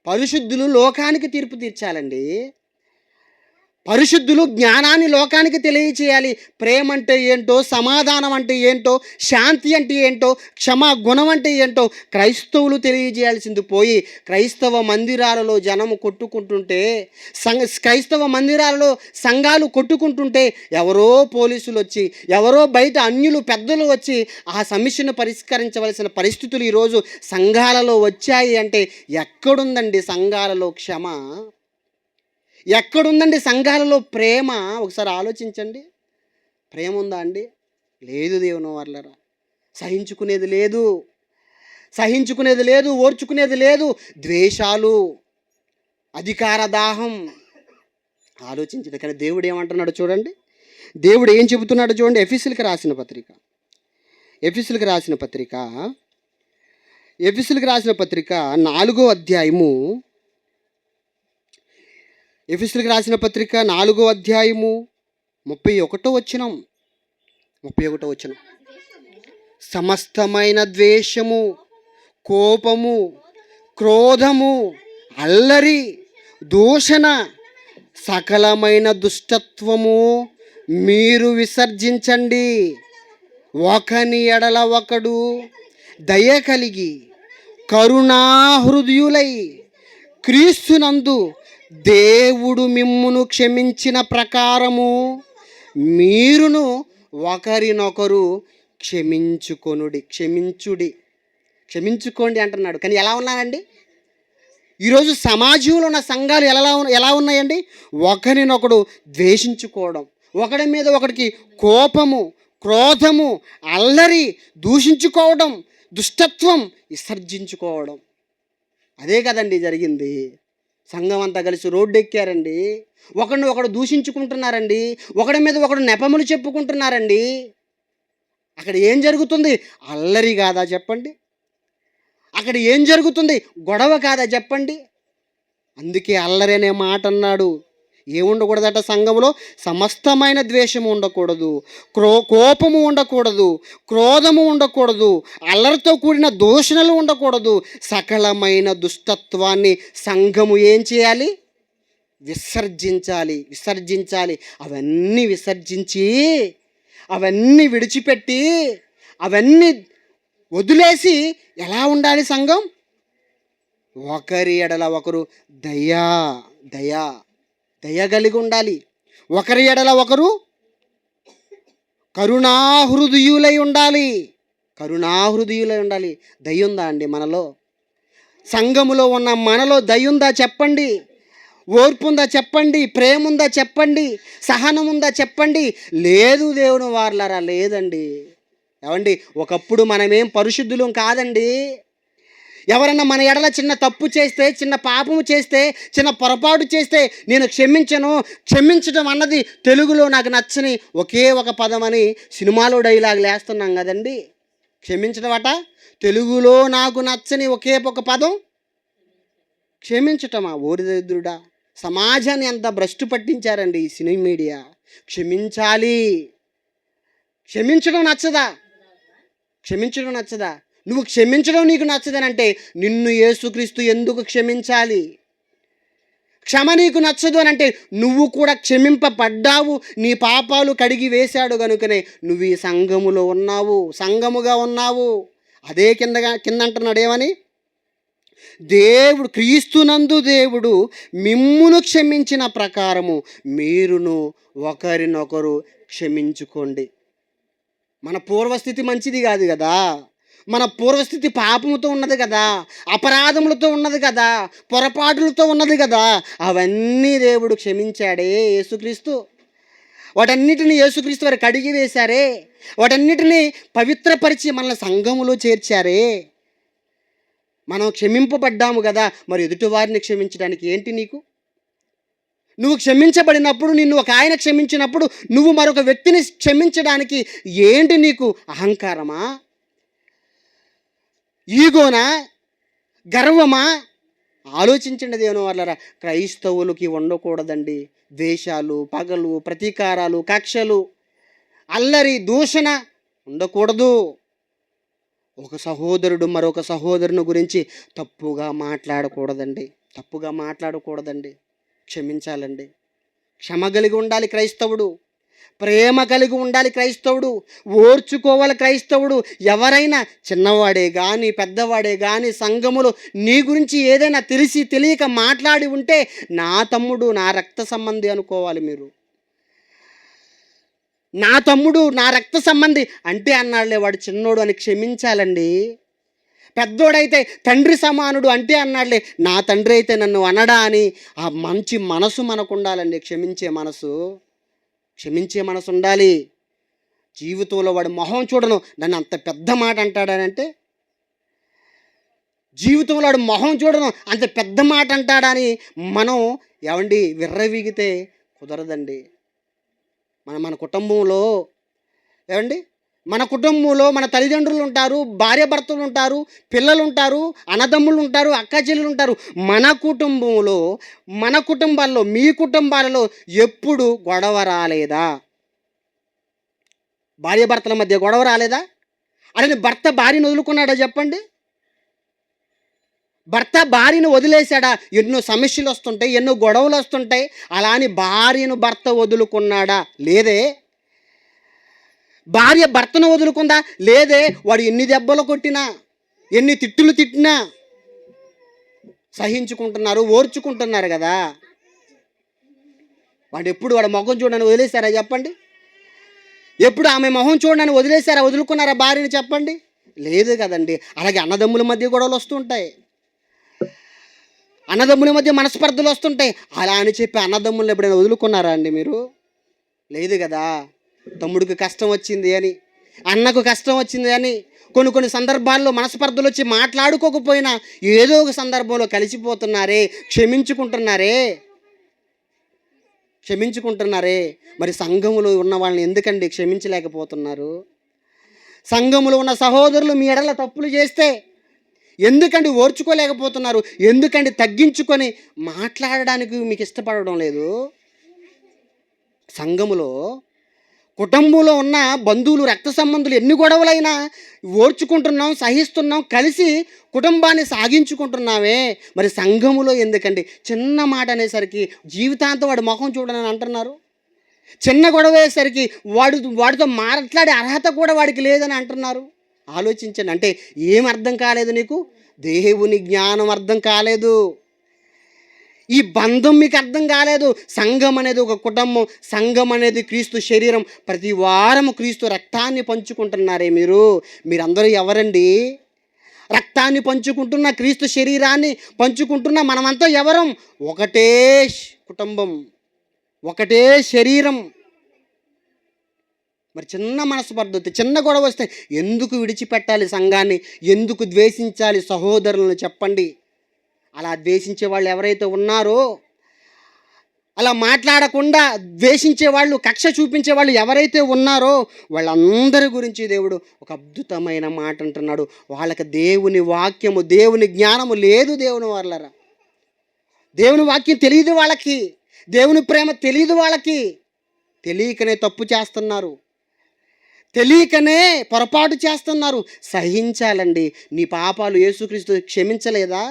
పరిశుద్ధులు లోకానికి తీర్పు తీర్చాలండి. పరిశుద్ధులు జ్ఞానాన్ని లోకానికి తెలియచేయాలి. ప్రేమ అంటే ఏంటో, సమాధానం అంటే ఏంటో, శాంతి అంటే ఏంటో, క్షమా గుణం అంటే ఏంటో క్రైస్తవులు తెలియజేయాల్సింది పోయి క్రైస్తవ మందిరాలలో జనము కొట్టుకుంటుంటే, క్రైస్తవ మందిరాలలో సంఘాలు కొట్టుకుంటుంటే ఎవరో పోలీసులు వచ్చి, ఎవరో బయట అన్యులు పెద్దలు వచ్చి ఆ సమస్యను పరిష్కరించవలసిన పరిస్థితులు ఈరోజు సంఘాలలో వచ్చాయి అంటే ఎక్కడుందండి సంఘాలలో క్షమ? ఎక్కడుందండి సంఘాలలో ప్రేమ? ఒకసారి ఆలోచించండి. ప్రేమ ఉందా అండి? లేదు దేవుని వాళ్ళరా. సహించుకునేది లేదు, ఓర్చుకునేది లేదు. ద్వేషాలు, అధికార దాహం. ఆలోచించండి. కానీ దేవుడు ఏమంటున్నాడు చూడండి. దేవుడు ఏం చెబుతున్నాడు చూడండి. ఎఫెసీయులకు రాసిన పత్రిక 4వ అధ్యాయము, ఎఫెసీయులకు రాసిన పత్రిక 4వ అధ్యాయము 31వ వచనం. సమస్తమైన ద్వేషము, కోపము, క్రోధము, అల్లరి, దూషణ, సకలమైన దుష్టత్వము మీరు విసర్జించండి. ఒకని ఎడల ఒకడు దయ కలిగి కరుణాహృదయులై క్రీస్తునందు దేవుడు మిమ్మును క్షమించిన ప్రకారము మీరును ఒకరినొకరు క్షమించుకోండి అంటున్నాడు. కానీ ఎలా ఉన్నానండి ఈరోజు సమాజంలో ఉన్న సంఘాలు ఎలా ఉన్నాయండి? ఒకరినొకడు ద్వేషించుకోవడం, ఒకడి మీద ఒకడికి కోపము, క్రోధము, అల్లరి, దూషించుకోవడం, దుష్టత్వం విసర్జించుకోవడం. అదే కదండి జరిగింది. సంఘం అంతా కలిసి రోడ్డు ఎక్కారండి. ఒకడిని ఒకడు దూషించుకుంటున్నారండి. ఒకడి మీద ఒకడు నెపములు చెప్పుకుంటున్నారండి. అక్కడ ఏం జరుగుతుంది? అల్లరి కాదా చెప్పండి? అక్కడ ఏం జరుగుతుంది? గొడవ కాదా చెప్పండి? అందుకే అల్లరి అనే మాట అన్నాడు. ఏముండకూడదట సంఘంలో? సమస్తమైన ద్వేషము ఉండకూడదు, కోపము ఉండకూడదు, క్రోధము ఉండకూడదు, అల్లరితో కూడిన దూషణలు ఉండకూడదు. సకలమైన దుష్టత్వాన్ని సంఘము ఏం చేయాలి? విసర్జించాలి. అవన్నీ విసర్జించి, అవన్నీ విడిచిపెట్టి, అవన్నీ వదిలేసి ఎలా ఉండాలి సంఘం? ఒకరి ఎడల ఒకరు దయ కలిగి ఉండాలి. ఒకరి ఎడల ఒకరు కరుణాహృదయులై ఉండాలి. దయ ఉందా అండి మనలో? సంఘములో ఉన్న మనలో దయ ఉందా చెప్పండి, ఓర్పు ఉందా చెప్పండి, ప్రేమ ఉందా చెప్పండి, సహనం ఉందా చెప్పండి. లేదు దేవుని వారలారా, లేదండి. ఏమండి, ఒకప్పుడు మనమేం పరిశుద్ధులం కాదండి. ఎవరన్నా మన ఎడల చిన్న తప్పు చేస్తే, చిన్న పాపము చేస్తే, చిన్న పొరపాటు చేస్తే నేను క్షమించను, క్షమించడం అన్నది తెలుగులో నాకు నచ్చని ఒకే ఒక పదం అని సినిమాలో డైలాగులు వేస్తున్నాం కదండి. క్షమించడం అట తెలుగులో నాకు నచ్చని ఒకే ఒక పదం క్షమించటమా? ఓరిదరుడా, సమాజాన్ని ఎంత భ్రష్టు పట్టించారండి ఈ సినీ మీడియా. క్షమించాలి. క్షమించడం నచ్చదా? క్షమించడం నచ్చదా? నువ్వు క్షమించడం నీకు నచ్చదనంటే నిన్ను యేసుక్రీస్తు ఎందుకు క్షమించాలి? క్షమ నీకు నచ్చదు అని అంటే నువ్వు కూడా క్షమింపబడ్డావు, నీ పాపాలు కడిగి వేశాడు కనుకనే నువ్వు ఈ సంఘములో ఉన్నావు, సంఘముగా ఉన్నావు. అదే కింద అంటున్నాడు ఏమని, దేవుడు క్రీస్తునందు దేవుడు మిమ్మును క్షమించిన ప్రకారము మీరును ఒకరినొకరు క్షమించుకోండి. మన పూర్వస్థితి మంచిది కాదు కదా, మన పూర్వస్థితి పాపముతో ఉన్నది కదా, అపరాధములతో ఉన్నది కదా, పొరపాటులతో ఉన్నది కదా. అవన్నీ దేవుడు క్షమించాడే యేసుక్రీస్తు. వాటన్నిటిని యేసుక్రీస్తు వారు కడిగి వేశారే, వాటన్నిటిని పవిత్రపరిచి మనల్ని సంఘములో చేర్చారే. మనం క్షమింపబడ్డాము కదా, మరి ఎదుటివారిని క్షమించడానికి ఏంటి నీకు? నువ్వు క్షమించబడినప్పుడు, నిన్ను ఒక ఆయన క్షమించినప్పుడు నువ్వు మరొక వ్యక్తిని క్షమించడానికి ఏంటి నీకు? అహంకారమా? ఈగోనా? గర్వమా? ఆలోచించండి దేవుని వాళ్ళరా. క్రైస్తవులకి ఉండకూడదండి ద్వేషాలు, పగలు, ప్రతీకారాలు, కక్షలు, అల్లరి, దూషణ ఉండకూడదు. ఒక సహోదరుడు మరొక సహోదరుని గురించి తప్పుగా మాట్లాడకూడదండి. క్షమించాలండి. క్షమ కలిగి ఉండాలి క్రైస్తవుడు, ప్రేమ కలిగి ఉండాలి క్రైస్తవుడు, ఓర్చుకోవాలి క్రైస్తవుడు. ఎవరైనా చిన్నవాడే కానీ పెద్దవాడే కానీ సంఘములో నీ గురించి ఏదైనా తెలిసి తెలియక మాట్లాడి ఉంటే నా తమ్ముడు, నా రక్త సంబంధి అనుకోవాలి మీరు. నా తమ్ముడు, నా రక్త సంబంధి అంటే అన్నాడులే వాడు చిన్నోడు అని క్షమించాలండి. పెద్దోడైతే తండ్రి సమానుడు అంటే అన్నాడులే నా తండ్రి అయితే నన్ను అనడా అని ఆ మంచి మనసు మనకు ఉండాలండి. క్షమించే మనసు ఉండాలి. జీవితంలో వాడు మొహం చూడను నన్ను అంత పెద్ద మాట అంటాడనంటే, జీవితంలో వాడు మొహం చూడను అంత పెద్ద మాట అంటాడని మనం ఏమండి విర్రవీగితే కుదరదండి. మన కుటుంబంలో ఏమండి, మన కుటుంబంలో మన తల్లిదండ్రులు ఉంటారు, భార్యాభర్తలు ఉంటారు, పిల్లలు ఉంటారు, అన్నదమ్ములు ఉంటారు, అక్క చెల్లెలు ఉంటారు. మన కుటుంబాల్లో మీ కుటుంబాలలో ఎప్పుడు గొడవ రాలేదా? భార్యాభర్తల మధ్య గొడవ రాలేదా? అలానే భర్త భార్యను వదులుకున్నాడా చెప్పండి? భర్త భార్యను వదిలేశాడా? ఎన్నో సమస్యలు వస్తుంటాయి, ఎన్నో గొడవలు వస్తుంటాయి. అలా అని భార్యను భర్త వదులుకున్నాడా? లేదే. భార్య భర్తను వదులుకుందా? లేదే. వాడు ఎన్ని దెబ్బలు కొట్టినా, ఎన్ని తిట్టులు తిట్టినా సహించుకుంటున్నారు, ఓర్చుకుంటున్నారు కదా. వాడి మొహం చూడని వదిలేశారా చెప్పండి? ఎప్పుడు ఆమె మొహం చూడని వదిలేశారా, వదులుకున్నారా భార్యని చెప్పండి? లేదు కదండి. అలాగే అన్నదమ్ముల మధ్య గొడవలు వస్తుంటాయి, అన్నదమ్ముల మధ్య మనస్పర్ధలు వస్తుంటాయి. అలా అని చెప్పి అన్నదమ్ములను ఎప్పుడైనా వదులుకున్నారా అండి మీరు? లేదు కదా. తమ్ముడికి కష్టం వచ్చింది అని, అన్నకు కష్టం వచ్చింది అని కొన్ని సందర్భాల్లో మనస్పర్ధలు వచ్చి మాట్లాడుకోకపోయినా ఏదో ఒక సందర్భంలో కలిసిపోతున్నారే, క్షమించుకుంటున్నారే. మరి సంఘములో ఉన్న వాళ్ళని ఎందుకండి క్షమించలేకపోతున్నారు? సంఘములో ఉన్న సహోదరులు మీ ఎడల తప్పులు చేస్తే ఎందుకండి ఓర్చుకోలేకపోతున్నారు? ఎందుకండి తగ్గించుకొని మాట్లాడడానికి మీకు ఇష్టపడడం లేదు? సంఘములో, కుటుంబంలో ఉన్న బంధువులు, రక్త సంబంధులు ఎన్ని గొడవలైనా ఓర్చుకుంటున్నాం, సహిస్తున్నాం, కలిసి కుటుంబాన్ని సాగించుకుంటున్నామే. మరి సంఘములో ఎందుకండి చిన్న మాట అనేసరికి జీవితాంతం వాడు ముఖం చూడనని అంటున్నారు? చిన్న గొడవ అయ్యేసరికి వాడితో మాట్లాడే అర్హత కూడా వాడికి లేదని అంటున్నారు. ఆలోచించండి. అంటే ఏం అర్థం కాలేదు నీకు? దేవుని జ్ఞానం అర్థం కాలేదు, ఈ బంధం మీకు అర్థం కాలేదు. సంఘం అనేది ఒక కుటుంబం, సంఘం అనేది క్రీస్తు శరీరం. ప్రతి వారం క్రీస్తు రక్తాన్ని పంచుకుంటున్నారే మీరందరూ ఎవరండి? రక్తాన్ని పంచుకుంటున్న, క్రీస్తు శరీరాన్ని పంచుకుంటున్న మనమంతా ఎవరం? ఒకటే కుటుంబం, ఒకటే శరీరం. మరి చిన్న మనస్పర్ధ వస్తే, చిన్న గొడవ వస్తే ఎందుకు విడిచిపెట్టాలి సంఘాన్ని? ఎందుకు ద్వేషించాలి సహోదరులను? చెప్పండి. అలా ద్వేషించే వాళ్ళు ఎవరైతే ఉన్నారో, అలా మాట్లాడకుండా ద్వేషించే వాళ్ళు, కక్ష చూపించే వాళ్ళు ఎవరైతే ఉన్నారో వాళ్ళందరి గురించి దేవుడు ఒక అద్భుతమైన మాట అంటున్నాడు. వాళ్ళకి దేవుని వాక్యము, దేవుని జ్ఞానము లేదు. దేవుని వాళ్ళరా, దేవుని వాక్యం తెలియదు వాళ్ళకి, దేవుని ప్రేమ తెలియదు వాళ్ళకి. తెలియకనే తప్పు చేస్తున్నారు, తెలియకనే పొరపాటు చేస్తున్నారు. సహించాలండి. నీ పాపాలు యేసుక్రీస్తు క్షమించలేదా?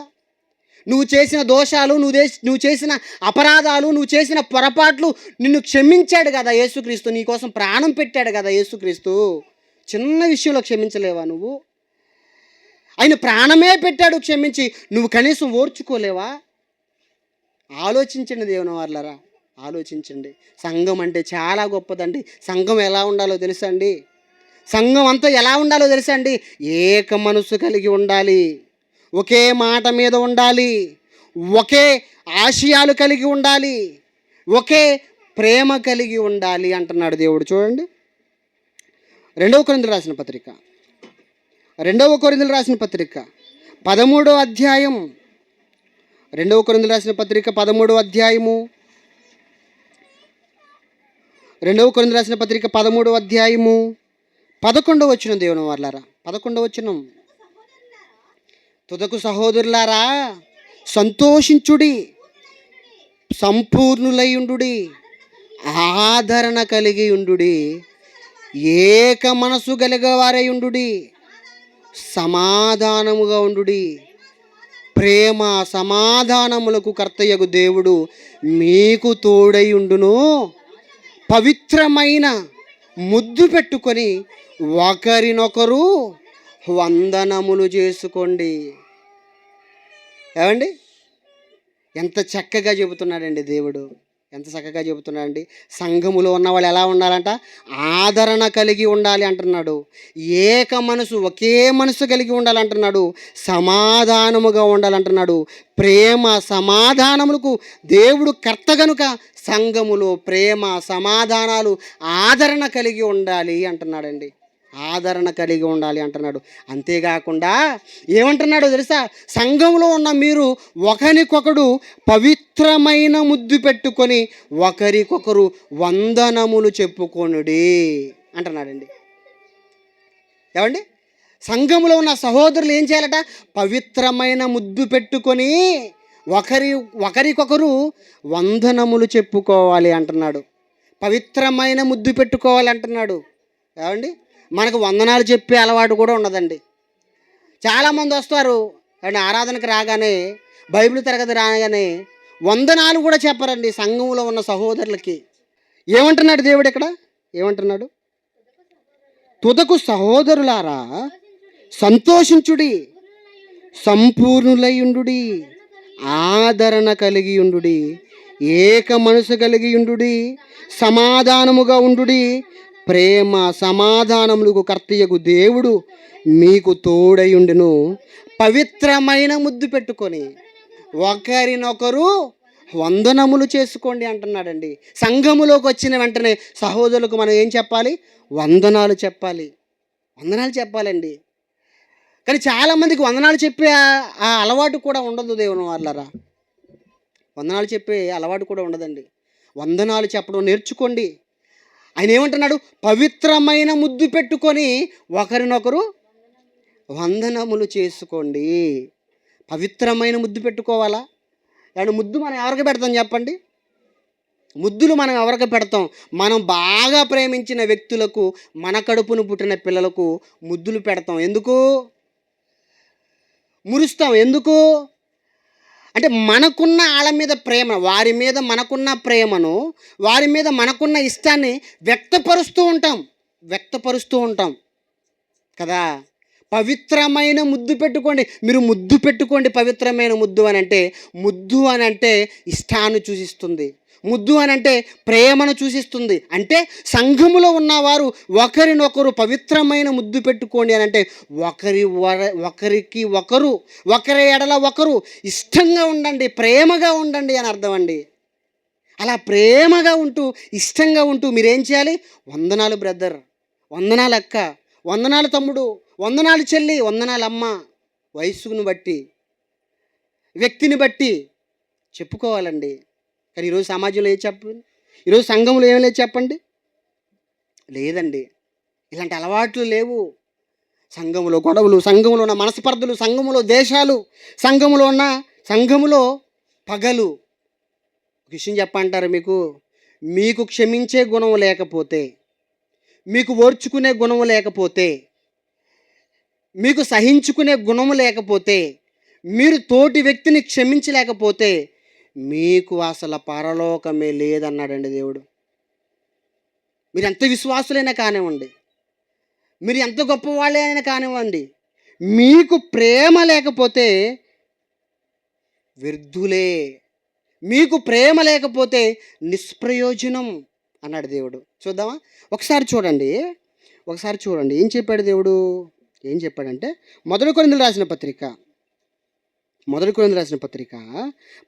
నువ్వు చేసిన దోషాలు, నువ్వు చేసిన అపరాధాలు, నువ్వు చేసిన పొరపాట్లు నిన్ను క్షమించాడు కదా యేసుక్రీస్తు. నీ కోసం ప్రాణం పెట్టాడు కదా యేసుక్రీస్తు. చిన్న విషయంలో క్షమించలేవా నువ్వు? ఆయన ప్రాణమే పెట్టాడు క్షమించి, నువ్వు కనీసం ఓర్చుకోలేవా? ఆలోచించండి దేవుని వాళ్ళరా, ఆలోచించండి. సంఘం అంటే చాలా గొప్పదండి. సంఘం ఎలా ఉండాలో తెలుసా అండి? సంఘం అంతా ఎలా ఉండాలో తెలుసా అండి? ఏక మనసు కలిగి ఉండాలి, ఒకే మాట మీద ఉండాలి, ఒకే ఆశయాలు కలిగి ఉండాలి, ఒకే ప్రేమ కలిగి ఉండాలి అంటున్నాడు దేవుడు. చూడండి, 2 కొరింథీయులకు రాసిన పత్రిక 13వ అధ్యాయం, 2 కొరింథీయులకు రాసిన పత్రిక 13వ అధ్యాయము, 2 కొరింథీయులకు రాసిన పత్రిక 13వ అధ్యాయము 11వ వచనం. దేవుని వాళ్ళారా, 11వ వచనం. తుదకు సహోదరులారా, సంతోషించుడి, సంపూర్ణులైయుండుడి, ఆదరణ కలిగి ఉండుడి, ఏక మనసు కలిగేవారై ఉండుడి, సమాధానముగా ఉండుడి. ప్రేమ సమాధానములకు కర్తయ్యగు దేవుడు మీకు తోడై ఉండును. పవిత్రమైన ముద్దు పెట్టుకొని ఒకరినొకరు వందనములు చేసుకోండి. ఏమండి, ఎంత చక్కగా చెబుతున్నాడండి దేవుడు, ఎంత చక్కగా చెబుతున్నాడండి. సంఘములో ఉన్న వాళ్ళు ఎలా ఉండాలంట? ఆదరణ కలిగి ఉండాలి అంటున్నాడు. ఏక మనసు, ఒకే మనసు కలిగి ఉండాలంటున్నాడు. సమాధానముగా ఉండాలంటున్నాడు. ప్రేమ సమాధానములకు దేవుడు కర్త గనుక సంఘములో ప్రేమ సమాధానాలు, ఆదరణ కలిగి ఉండాలి అంటున్నాడండి. ఆదరణ కలిగి ఉండాలి అంటున్నాడు. అంతేకాకుండా ఏమంటున్నాడో తెలుసా? సంఘంలో ఉన్న మీరు ఒకరికొకడు పవిత్రమైన ముద్దు పెట్టుకొని ఒకరికొకరు వందనములు చెప్పుకొనుడి అంటున్నాడండి. ఏమండి, సంఘంలో ఉన్న సహోదరులు ఏం చేయాలట? పవిత్రమైన ముద్దు పెట్టుకొని ఒకరికొకరు వందనములు చెప్పుకోవాలి అంటున్నాడు. పవిత్రమైన ముద్దు పెట్టుకోవాలి అంటున్నాడు. ఏమండి, మనకు వందనాలు చెప్పే అలవాటు కూడా ఉండదండి. చాలామంది వస్తారు అండ్ ఆరాధనకు రాగానే, బైబిల్ తరగతి రాగానే వందనాలు కూడా చెప్పరండి సంఘంలో ఉన్న సహోదరులకి. ఏమంటున్నాడు దేవుడు ఇక్కడ? ఏమంటున్నాడు? తుదకు సహోదరులారా సంతోషించుడి, సంపూర్ణులై ఉండుడి, ఆదరణ కలిగి ఉండుడి, ఏక మనసు కలిగి ఉండుడి, సమాధానముగా ఉండుడి. ప్రేమ సమాధానములకు కర్తయ్యకు దేవుడు మీకు తోడై ఉండును. పవిత్రమైన ముద్దు పెట్టుకొని ఒకరినొకరు వందనములు చేసుకోండి అంటున్నాడండి. సంఘములోకి వచ్చిన వెంటనే సహోదరులకు మనం ఏం చెప్పాలి? వందనాలు చెప్పాలి, వందనాలు చెప్పాలండి. కానీ చాలామందికి వందనాలు చెప్పే ఆ అలవాటు కూడా ఉండదు దేవుని వాళ్ళరా. వందనాలు చెప్పే అలవాటు కూడా ఉండదండి. వందనాలు చెప్పడం నేర్చుకోండి. ఆయన ఏమంటున్నాడు? పవిత్రమైన ముద్దు పెట్టుకొని ఒకరినొకరు వందనములు చేసుకోండి. పవిత్రమైన ముద్దు పెట్టుకోవాలా? అండ్ ముద్దు మనం ఎవరికి పెడతాం చెప్పండి? ముద్దులు మనం ఎవరికి పెడతాం? మనం బాగా ప్రేమించిన వ్యక్తులకు, మన కడుపును పుట్టిన పిల్లలకు ముద్దులు పెడతాం. ఎందుకు? మురుస్తాం. ఎందుకు అంటే మనకున్న వాళ్ళ మీద ప్రేమ, వారి మీద మనకున్న ప్రేమను, వారి మీద మనకున్న ఇష్టాన్ని వ్యక్తపరుస్తూ ఉంటాం కదా. పవిత్రమైన ముద్దు పెట్టుకోండి. మీరు ముద్దు పెట్టుకోండి. పవిత్రమైన ముద్దు అని అంటే, ముద్దు అని అంటే ఇష్టాన్ని సూచిస్తుంది. ముద్దు అని అంటే ప్రేమను సూచిస్తుంది. అంటే సంఘములో ఉన్నవారు ఒకరినొకరు పవిత్రమైన ముద్దు పెట్టుకోండి అని అంటే ఒకరికి ఒకరు, ఒకరి ఎడల ఒకరు ఇష్టంగా ఉండండి, ప్రేమగా ఉండండి అని అర్థం అండి. అలా ప్రేమగా ఉంటూ, ఇష్టంగా ఉంటూ మీరేం చేయాలి? వందనాలు బ్రదర్, వందనాలు అక్క, వందనాలు తమ్ముడు, వందనాలు చెల్లి, వందనాలు అమ్మ, వయస్సును బట్టి, వ్యక్తిని బట్టి చెప్పుకోవాలండి. కానీ ఈరోజు సమాజంలో ఏం చెప్పండి? ఈరోజు సంఘంలో ఏం లేదు చెప్పండి? లేదండి. ఇలాంటి అలవాట్లు లేవు. సంఘములో గొడవలు, సంఘములో ఉన్న మనస్పర్ధలు, సంఘములో దేశాలు, సంఘములో పగలు. ఒక విషయం చెప్పంటారు మీకు క్షమించే గుణం లేకపోతే, మీకు ఓర్చుకునే గుణం లేకపోతే, మీకు సహించుకునే గుణం లేకపోతే, మీరు తోటి వ్యక్తిని క్షమించలేకపోతే మీకు అసలు పరలోకమే లేదన్నాడండి దేవుడు. మీరు ఎంత విశ్వాసులైనా కానివ్వండి, మీరు ఎంత గొప్పవాళ్ళైనా కానివ్వండి, మీకు ప్రేమ లేకపోతే వ్యర్థులే, మీకు ప్రేమ లేకపోతే నిష్ప్రయోజనం అన్నాడు దేవుడు. చూద్దామా? ఒకసారి చూడండి ఏం చెప్పాడు దేవుడు? ఏం చెప్పాడంటే మొదటి కొరింథీయులకు రాసిన పత్రిక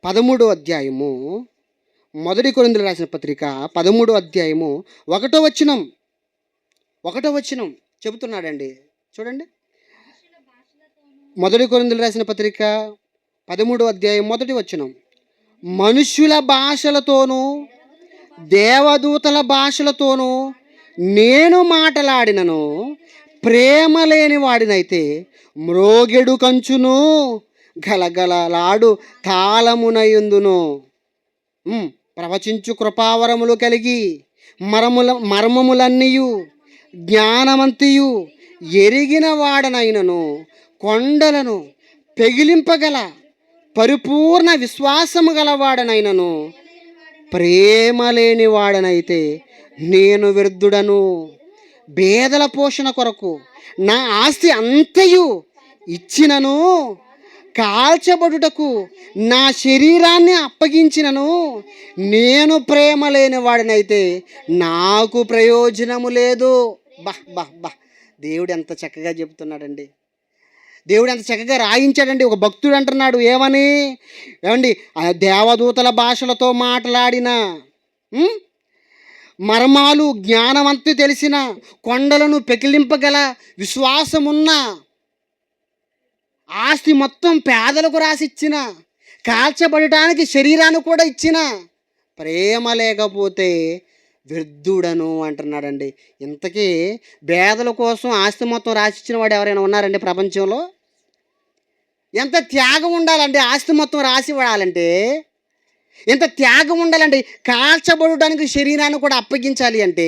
13వ అధ్యాయము, మొదటి కొరింథీయులకు రాసిన పత్రిక 13వ అధ్యాయము 1వ వచనం చెబుతున్నాడండి. చూడండి, మొదటి కొరింథీయులకు రాసిన పత్రిక 13వ అధ్యాయం 1వ వచనం. మనుష్యుల భాషలతోనూ దేవదూతల భాషలతోనూ నేను మాటలాడినను ప్రేమ లేని వాడినైతే మ్రోగెడు కంచును గలగలలాడు తాళమునయుందును. ప్రవచించు కృపావరములు కలిగి మర్మములన్నీయు జ్ఞానమంతియు ఎరిగిన వాడనైనను కొండలను పెగిలింపగల పరిపూర్ణ విశ్వాసము గలవాడనైనను ప్రేమ లేని వాడనైతే నేను వ్యర్థుడను. పేదల పోషణ కొరకు నా ఆస్తి అంతయు ఇచ్చినను, కాల్చబడుటకు నా శరీరాన్ని అప్పగించినను, నేను ప్రేమ లేని వాడినైతే నాకు ప్రయోజనము లేదు. దేవుడు ఎంత చక్కగా చెబుతున్నాడండి. దేవుడు ఎంత చక్కగా రాయించాడండి. ఒక భక్తుడు అంటున్నాడు ఏమండి, దేవదూతల భాషలతో మాట్లాడిన, మర్మాలు జ్ఞానమంతా తెలిసిన, కొండలను పెకిలింపగల విశ్వాసమున్న, ఆస్తి మొత్తం పేదలకు రాసిచ్చిన, కాల్చబడటానికి శరీరాన్ని కూడా ఇచ్చిన ప్రేమ లేకపోతే వ్యర్థుడను అంటున్నాడండి. ఇంతకీ పేదల కోసం ఆస్తి మొత్తం రాసిచ్చిన వాడు ఎవరైనా ఉన్నారండి ప్రపంచంలో? ఎంత త్యాగం ఉండాలండి ఆస్తి మొత్తం రాసి ఇవ్వాలంటే? ఎంత త్యాగం ఉండాలండి కాల్చబడడానికి శరీరాన్ని కూడా అప్పగించాలి అంటే?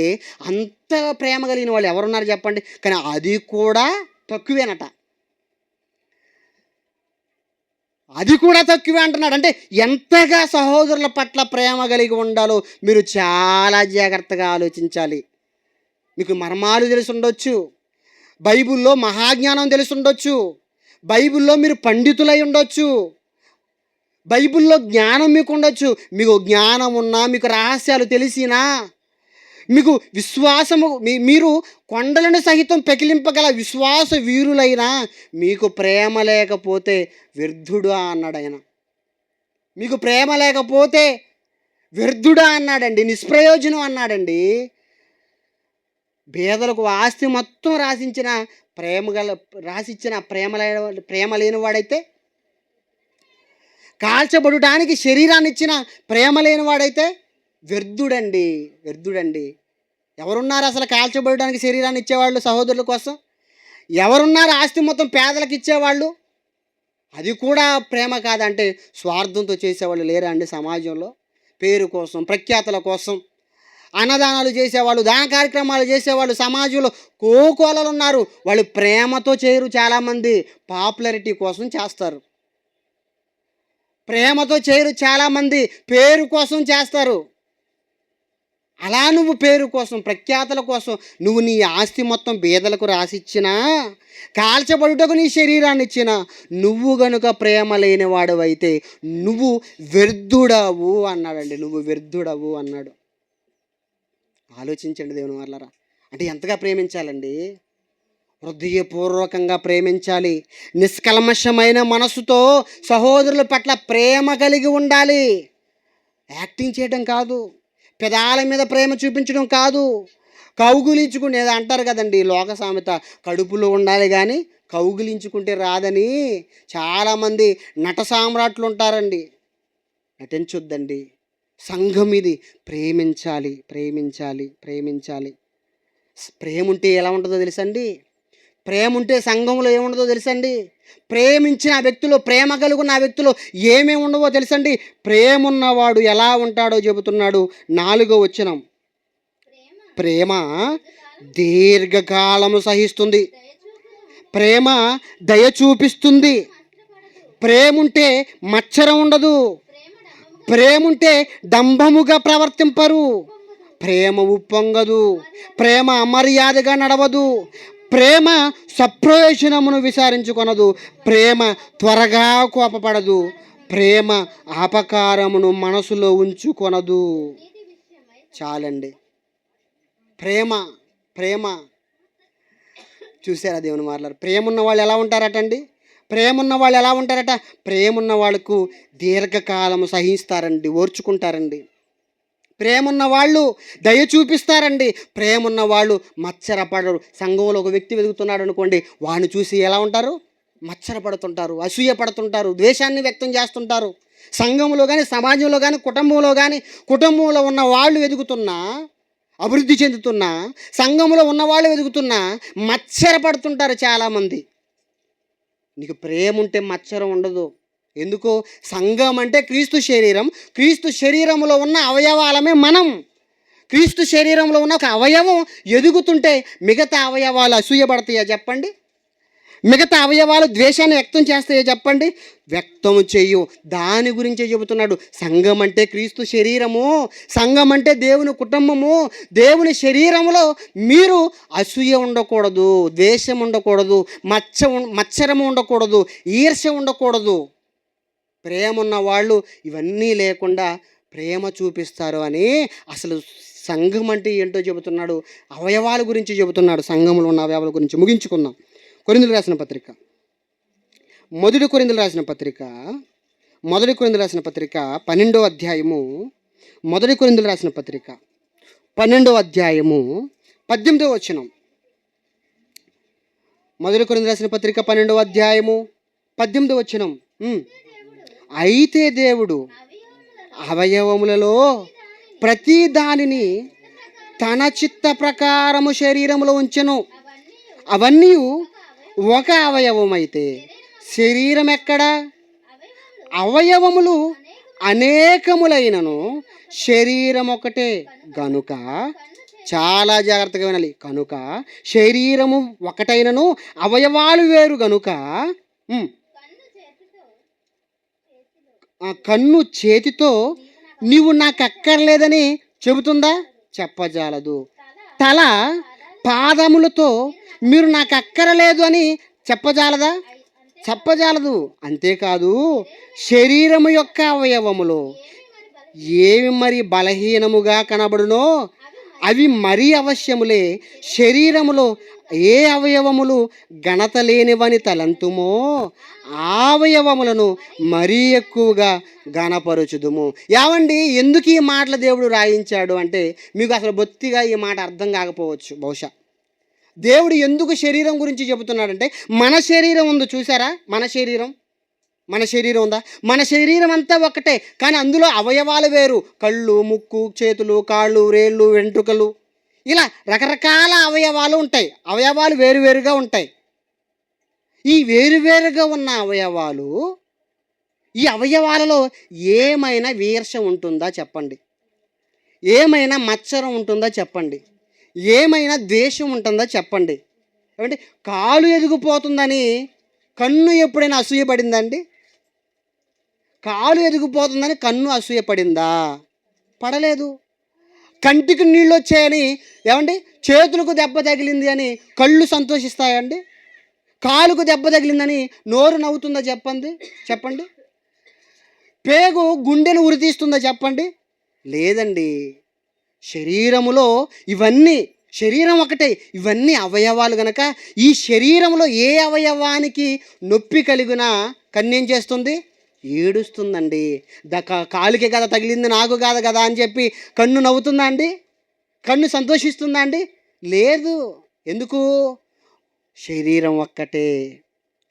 అంత ప్రేమ కలిగిన వాళ్ళు ఎవరున్నారు చెప్పండి? కానీ అది కూడా తక్కువేనట. అది కూడా తక్కువే అంటున్నాడు. అంటే ఎంతగా సహోదరుల పట్ల ప్రేమ కలిగి ఉండాలో మీరు చాలా జాగ్రత్తగా ఆలోచించాలి. మీకు మర్మాలు తెలిసి ఉండొచ్చు, బైబిల్లో మహాజ్ఞానం తెలిసి ఉండొచ్చు, బైబిల్లో మీరు పండితులై ఉండొచ్చు, బైబిల్లో జ్ఞానం మీకు ఉండొచ్చు. మీకు జ్ఞానం ఉన్నా, మీకు రహస్యాలు తెలిసినా, మీకు విశ్వాసము, మీరు కొండలను సహితం పెకిలింపగల విశ్వాస వీరులైనా మీకు ప్రేమ లేకపోతే వ్యర్థుడా అన్నాడు ఆయన. మీకు ప్రేమ లేకపోతే వ్యర్థుడా అన్నాడండి, నిష్ప్రయోజనం అన్నాడండి. పేదలకు ఆస్తి మొత్తం రాసిచ్చిన ప్రేమ లేనివాడైతే, కాల్చబడటానికి శరీరాన్ని ఇచ్చిన ప్రేమ లేనివాడైతే వ్యర్థుడండి. ఎవరున్నారు అసలు కాల్చబడడానికి శరీరాన్ని ఇచ్చేవాళ్ళు సహోదరుల కోసం? ఎవరున్నారు ఆస్తి మొత్తం పేదలకు ఇచ్చేవాళ్ళు? అది కూడా ప్రేమ కాదంటే స్వార్థంతో చేసేవాళ్ళు లేరా అండి సమాజంలో? పేరు కోసం, ప్రఖ్యాతుల కోసం అన్నదానాలు చేసేవాళ్ళు, దాన కార్యక్రమాలు చేసేవాళ్ళు సమాజంలో కోకోలలు ఉన్నారు. వాళ్ళు ప్రేమతో చేయరు. చాలామంది పాపులారిటీ కోసం చేస్తారు. ప్రేమతో చేయరు. చాలామంది పేరు కోసం చేస్తారు. అలా నువ్వు పేరు కోసం, ప్రఖ్యాతల కోసం నువ్వు నీ ఆస్తి మొత్తం బీదలకు రాసిచ్చినా, కాల్చబడుటకు నీ శరీరాన్ని ఇచ్చినా, నువ్వు గనుక ప్రేమ లేని వాడవైతే నువ్వు వ్యర్థుడవు అన్నాడండి. నువ్వు వ్యర్థుడవు అన్నాడు. ఆలోచించండి దేవుని వాళ్ళరా. అంటే ఎంతగా ప్రేమించాలండి? హృదయపూర్వకంగా ప్రేమించాలి. నిష్కల్మషమైన మనసుతో సహోదరుల పట్ల ప్రేమ కలిగి ఉండాలి. యాక్టింగ్ చేయడం కాదు, పెదాల మీద ప్రేమ చూపించడం కాదు, కౌగులించుకునేది అంటారు కదండి లోక సామెత, కడుపులో ఉండాలి కానీ కౌగులించుకుంటే రాదని. చాలామంది నట సామ్రాట్లు ఉంటారండి. నటించొద్దండి. సంఘం ఇది. ప్రేమించాలి, ప్రేమించాలి, ప్రేమించాలి. ప్రేమ ఉంటే ఎలా ఉంటుందో తెలుసండి? ప్రేమ ఉంటే సంఘంలో ఏముండదో తెలుసండి? ప్రేమించిన ఆ వ్యక్తిలో, ప్రేమ కలుగున్న ఆ వ్యక్తిలో ఏమేమి ఉండవో తెలుసండి? ప్రేమ ఉన్నవాడు ఎలా ఉంటాడో చెబుతున్నాడు 4వ వచనం. ప్రేమ దీర్ఘకాలము సహిస్తుంది, ప్రేమ దయ చూపిస్తుంది, ప్రేమ ఉంటే మచ్చరం ఉండదు, ప్రేమ ఉంటే డంబముగా ప్రవర్తింపరు, ప్రేమ ఉప్పొంగదు, ప్రేమ అమర్యాదగా నడవదు, ప్రేమ సప్రయోజనమును విచారించుకొనదు, ప్రేమ త్వరగా కోపపడదు, ప్రేమ అపకారమును మనసులో ఉంచుకొనదు. చాలండి. ప్రేమ, ప్రేమ. చూసారా దేవుని మాటలు? ప్రేమ ఉన్న వాళ్ళు ఎలా ఉంటారటండి? ప్రేమ ఉన్న వాళ్ళు ఎలా ఉంటారట? ప్రేమ ఉన్న వాళ్ళకు దీర్ఘకాలము సహిస్తారండి, ఓర్చుకుంటారండి. ప్రేమ ఉన్న వాళ్ళు దయ చూపిస్తారండి. ప్రేమ ఉన్న వాళ్ళు మచ్చరపడరు. సంఘంలో ఒక వ్యక్తి వెతుకుతున్నాడు అనుకోండి, వాడిని చూసి ఎలా ఉంటారు? మచ్చరపడుతుంటారు, అసూయ పడుతుంటారు, ద్వేషాన్ని వ్యక్తం చేస్తుంటారు. సంఘంలో కానీ, సమాజంలో కానీ, కుటుంబంలో ఉన్న వాళ్ళు వెతుకుతున్నా, అభివృద్ధి చెందుతున్నా, సంఘంలో ఉన్నవాళ్ళు వెతుకుతున్నా మచ్చరపడుతుంటారు చాలామంది. నీకు ప్రేమ ఉంటే మచ్చరం ఉండదు. ఎందుకు? సంఘం అంటే క్రీస్తు శరీరం. క్రీస్తు శరీరంలో ఉన్న అవయవాలమే మనం. క్రీస్తు శరీరంలో ఉన్న ఒక అవయవం ఎదుగుతుంటే మిగతా అవయవాలు అసూయపడతాయా చెప్పండి? మిగతా అవయవాలు ద్వేషాన్ని వ్యక్తం చేస్తాయో చెప్పండి? వ్యక్తం చెయ్యు. దాని గురించే చెబుతున్నాడు. సంఘం అంటే క్రీస్తు శరీరము, సంఘం అంటే దేవుని కుటుంబము. దేవుని శరీరంలో మీరు అసూయ ఉండకూడదు, ద్వేషం ఉండకూడదు, మచ్చరము ఉండకూడదు, ఈర్ష్య ఉండకూడదు. ప్రేమ ఉన్న వాళ్ళు ఇవన్నీ లేకుండా ప్రేమ చూపిస్తారు అని అసలు సంఘం అంటే ఏంటో చెబుతున్నాడు. అవయవాల గురించి చెబుతున్నాడు. సంఘంలో ఉన్న అవయవాల గురించి. ముగించుకుందాం. కొరింథీయులకు రాసిన పత్రిక, మొదటి కొరింథీయులకు రాసిన పత్రిక 12వ అధ్యాయము, మొదటి కొరింథీయులకు రాసిన పత్రిక 12వ అధ్యాయము 18వ వచనం. మొదటి కొరింథీయులకు రాసిన పత్రిక 12వ అధ్యాయము 18వ వచనం. అయితే దేవుడు అవయవములలో ప్రతి దానిని తన చిత్త ప్రకారము శరీరములో ఉంచెను. అవన్నీ ఒక అవయవం అయితే శరీరం ఎక్కడా? అవయవములు అనేకములైనను శరీరం ఒకటే గనుక, చాలా జాగ్రత్తగా వినాలి, కనుక శరీరము ఒకటైనను అవయవాలు వేరు గనుక కన్ను చేతితో నీవు నాకు అక్కర్లేదని చెబుతుందా? చెప్పజాలదు. తల పాదములతో మీరు నాకు అక్కరలేదు అని చెప్పజాలదా? చెప్పజాలదు. అంతేకాదు, శరీరము యొక్క అవయవములో ఏవి మరి బలహీనముగా కనబడునో అవి మరీ అవశ్యములే. శరీరములో ఏ అవయవములు ఘనత లేనివని తలంతుమో ఆ అవయవములను మరీ ఎక్కువగా ఘనపరచుదుము. ఏమండి, ఎందుకు ఈ మాటలు దేవుడు రాయించాడు అంటే మీకు అసలు బొత్తిగా ఈ మాట అర్థం కాకపోవచ్చు బహుశా. దేవుడు ఎందుకు శరీరం గురించి చెబుతున్నాడంటే, మన శరీరం ఉంది చూసారా? మన శరీరం ఉందా? మన శరీరం అంతా ఒకటే, కానీ అందులో అవయవాలు వేరు. కళ్ళు, ముక్కు, చేతులు, కాళ్ళు, వేళ్ళు, వెంట్రుకలు, ఇలా రకరకాల అవయవాలు ఉంటాయి. అవయవాలు వేరువేరుగా ఉంటాయి. ఈ వేరువేరుగా ఉన్న అవయవాలు, ఈ అవయవాలలో ఏమైనా వీర్షం ఉంటుందా చెప్పండి? ఏమైనా మచ్చరం ఉంటుందా చెప్పండి? ఏమైనా ద్వేషం ఉంటుందా చెప్పండి? ఏమంటే కాలు ఎదిగిపోతుందని కన్ను ఎప్పుడైనా అసూయపడిందండి? కాలు ఎదిగిపోతుందని కన్ను అసూయపడిందా? పడలేదు. కంటికి నీళ్ళు వచ్చాయని ఏమండి చేతులకు దెబ్బ తగిలింది అని కళ్ళు సంతోషిస్తాయండి? కాలుకు దెబ్బ తగిలిందని నోరు నవ్వుతుందా చెప్పండి? చెప్పండి. పేగు గుండెను ఉరితీస్తుందా చెప్పండి? లేదండి. శరీరములో ఇవన్నీ, శరీరం ఒకటే, ఇవన్నీ అవయవాలు గనక ఈ శరీరంలో ఏ అవయవానికి నొప్పి కలిగినా కన్నేం చేస్తుంది? ఏడుస్తుందండి. కాలుకే కదా తగిలింది, నాకు కాదు కదా అని చెప్పి కన్ను నవ్వుతుందా అండి? కన్ను సంతోషిస్తుందా అండి? లేదు. ఎందుకు? శరీరం ఒక్కటే,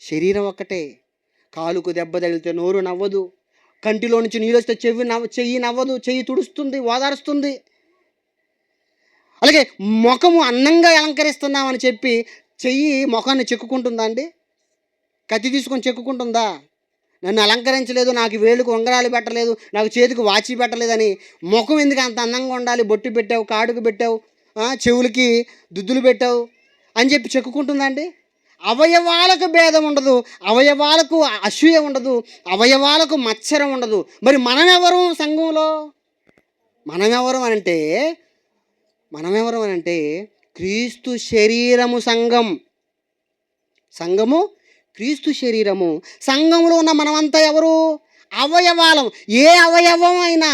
శరీరం ఒక్కటే. కాలుకు దెబ్బ తగిలితే నోరు నవ్వదు, కంటిలో నుంచి నీళ్ళు వస్తే చెయ్యి నవ్వదు, చెయ్యి తుడుస్తుంది, ఓదారుస్తుంది. అలాగే ముఖము అందంగా అలంకరిస్తున్నామని చెప్పి చెయ్యి ముఖాన్ని చెక్కుకుంటుందా అండి? కత్తి తీసుకొని చెక్కుకుంటుందా? నన్ను అలంకరించలేదు, నాకు వేలుకు ఉంగరాలు పెట్టలేదు, నాకు చేతికి వాచి పెట్టలేదని ముఖం ఎందుకు అంత అందంగా ఉండాలి, బొట్టు పెట్టావు, కాడుకు పెట్టావు, చెవులకి దుద్దులు పెట్టావు అని చెప్పి చెక్కుకుంటుందా అండి? అవయవాలకు భేదం ఉండదు, అవయవాలకు అసూయ ఉండదు, అవయవాలకు మత్సరం ఉండదు. మరి మనమెవరు సంఘంలో? మనమెవరు అనంటే క్రీస్తు శరీరము సంఘం. సంఘము క్రీస్తు శరీరము. సంఘంలో ఉన్న మనమంతా ఎవరు? అవయవాలం. ఏ అవయవం అయినా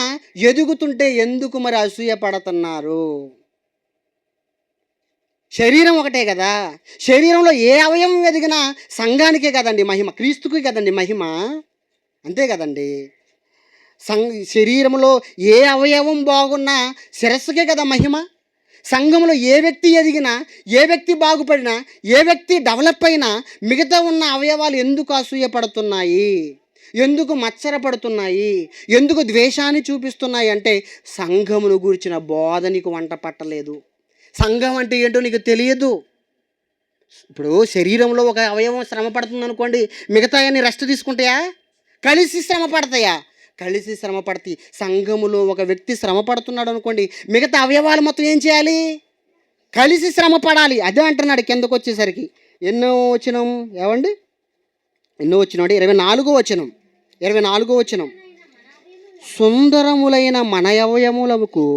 ఎదుగుతుంటే ఎందుకు మరి అసూయ పడుతున్నారు? శరీరం ఒకటే కదా. శరీరంలో ఏ అవయవం ఎదిగినా సంఘానికే కదండి మహిమ, క్రీస్తుకి కదండి మహిమ. అంతే కదండి. శరీరంలో ఏ అవయవం బాగున్నా శిరస్సుకే కదా మహిమ. సంఘంలో ఏ వ్యక్తి ఎదిగినా, ఏ వ్యక్తి బాగుపడినా, ఏ వ్యక్తి డెవలప్ అయినా మిగతా ఉన్న అవయవాలు ఎందుకు అసూయపడుతున్నాయి, ఎందుకు మత్సరపడుతున్నాయి, ఎందుకు ద్వేషాన్ని చూపిస్తున్నాయి అంటే సంఘమును గూర్చిన బోధ నీకు వంట పట్టలేదు. సంఘం అంటే ఏంటో నీకు తెలియదు. ఇప్పుడు శరీరంలో ఒక అవయవం శ్రమ పడుతుంది అనుకోండి, మిగతా అన్ని రెస్ట్ తీసుకుంటాయా? కలిసి శ్రమ పడతాయా? కలిసి శ్రమ పడతాయి. సంఘములో ఒక వ్యక్తి శ్రమ పడుతున్నాడు అనుకోండి, మిగతా అవయవాలు మొత్తం ఏం చేయాలి? కలిసి శ్రమ పడాలి. అదే అంటున్నాడు కిందకు వచ్చేసరికి. ఎన్నో వచనం ఏమండి? ఎన్నో వచనం అంటే 24వ వచనం. సుందరములైన మన అవయములకు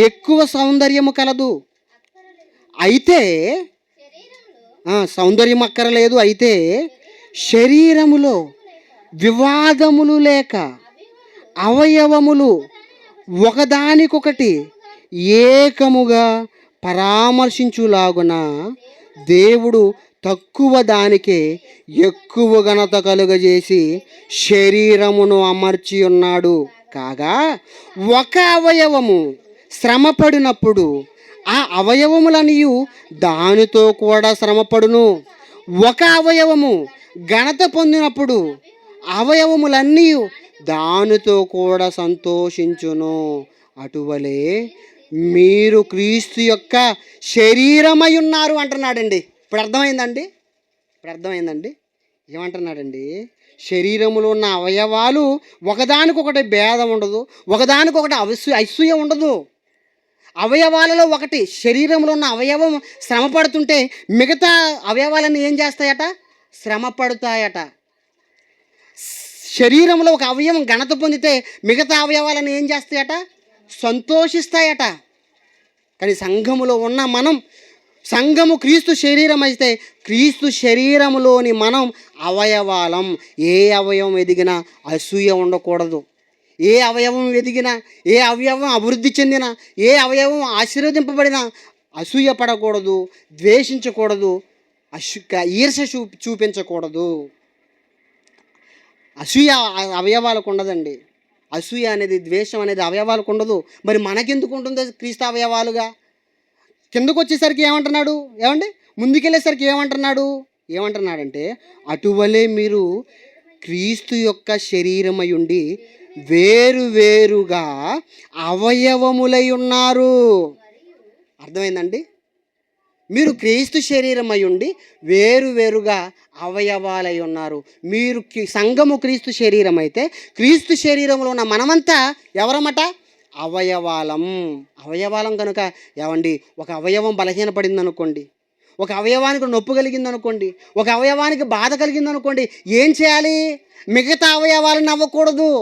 ఎక్కువ సౌందర్యము కలదు, అయితే సౌందర్యం అక్కరలేదు, అయితే శరీరములో వివాదములు లేక అవయవములు ఒకదానికొకటి ఏకముగా పరామర్శించులాగున దేవుడు తక్కువ దానికే ఎక్కువ ఘనత కలుగజేసి శరీరమును అమర్చి ఉన్నాడు. కాగా ఒక అవయవము శ్రమపడినప్పుడు ఆ అవయవములనియు దానితో కూడా శ్రమపడును. ఒక అవయవము ఘనత పొందినప్పుడు అవయవములన్నీ దానితో కూడా సంతోషించును. అటువలే మీరు క్రీస్తు యొక్క శరీరమై ఉన్నారు అంటున్నాడండి. ఇప్పుడు అర్థమైందండి? ఏమంటున్నాడండి? శరీరంలో ఉన్న అవయవాలు ఒకదానికొకటి భేదం ఉండదు, ఒకదానికొకటి అసూయ ఉండదు. అవయవాలలో ఒకటి, శరీరంలో ఉన్న అవయవం శ్రమ పడుతుంటే మిగతా అవయవాలన్నీ ఏం చేస్తాయట? శ్రమ పడుతాయట. శరీరంలో ఒక అవయవం ఘనత పొందితే మిగతా అవయవాలను ఏం చేస్తాయట? సంతోషిస్తాయట. కానీ సంఘములో ఉన్న మనం, సంఘము క్రీస్తు శరీరం అయితే క్రీస్తు శరీరములోని మనం అవయవాలం. ఏ అవయవం ఎదిగినా అసూయ ఉండకూడదు. ఏ అవయవం ఎదిగినా, ఏ అవయవం అభివృద్ధి చెందినా, ఏ అవయవం ఆశీర్వదింపబడినా అసూయ పడకూడదు, ద్వేషించకూడదు, ఈర్ష్య చూపించకూడదు. అసూయ అవయవాలకు ఉండదండి. అసూయ అనేది, ద్వేషం అనేది అవయవాలకు ఉండదు. మరి మనకెందుకు ఉంటుందో క్రీస్తు అవయవాలుగా? కిందకు వచ్చేసరికి ఏమంటున్నాడు? ముందుకెళ్ళేసరికి ఏమంటున్నాడంటే అటువలే మీరు క్రీస్తు యొక్క శరీరమై ఉండి వేరువేరుగా అవయవములై ఉన్నారు. అర్థమైందండి? మీరు క్రీస్తు శరీరమై ఉండి వేరువేరుగా అవయవాలై ఉన్నారు. మీరు సంఘము క్రీస్తు శరీరం అయితే క్రీస్తు శరీరంలో ఉన్న మనమంతా ఎవరమట? అవయవాలం కనుక ఒక అవయవం బలహీనపడింది అనుకోండి, ఒక అవయవానికి నొప్పి కలిగింది అనుకోండి, ఒక అవయవానికి బాధ కలిగింది అనుకోండి, ఏం చేయాలి? మిగతా అవయవాలు నవ్వకూడదు,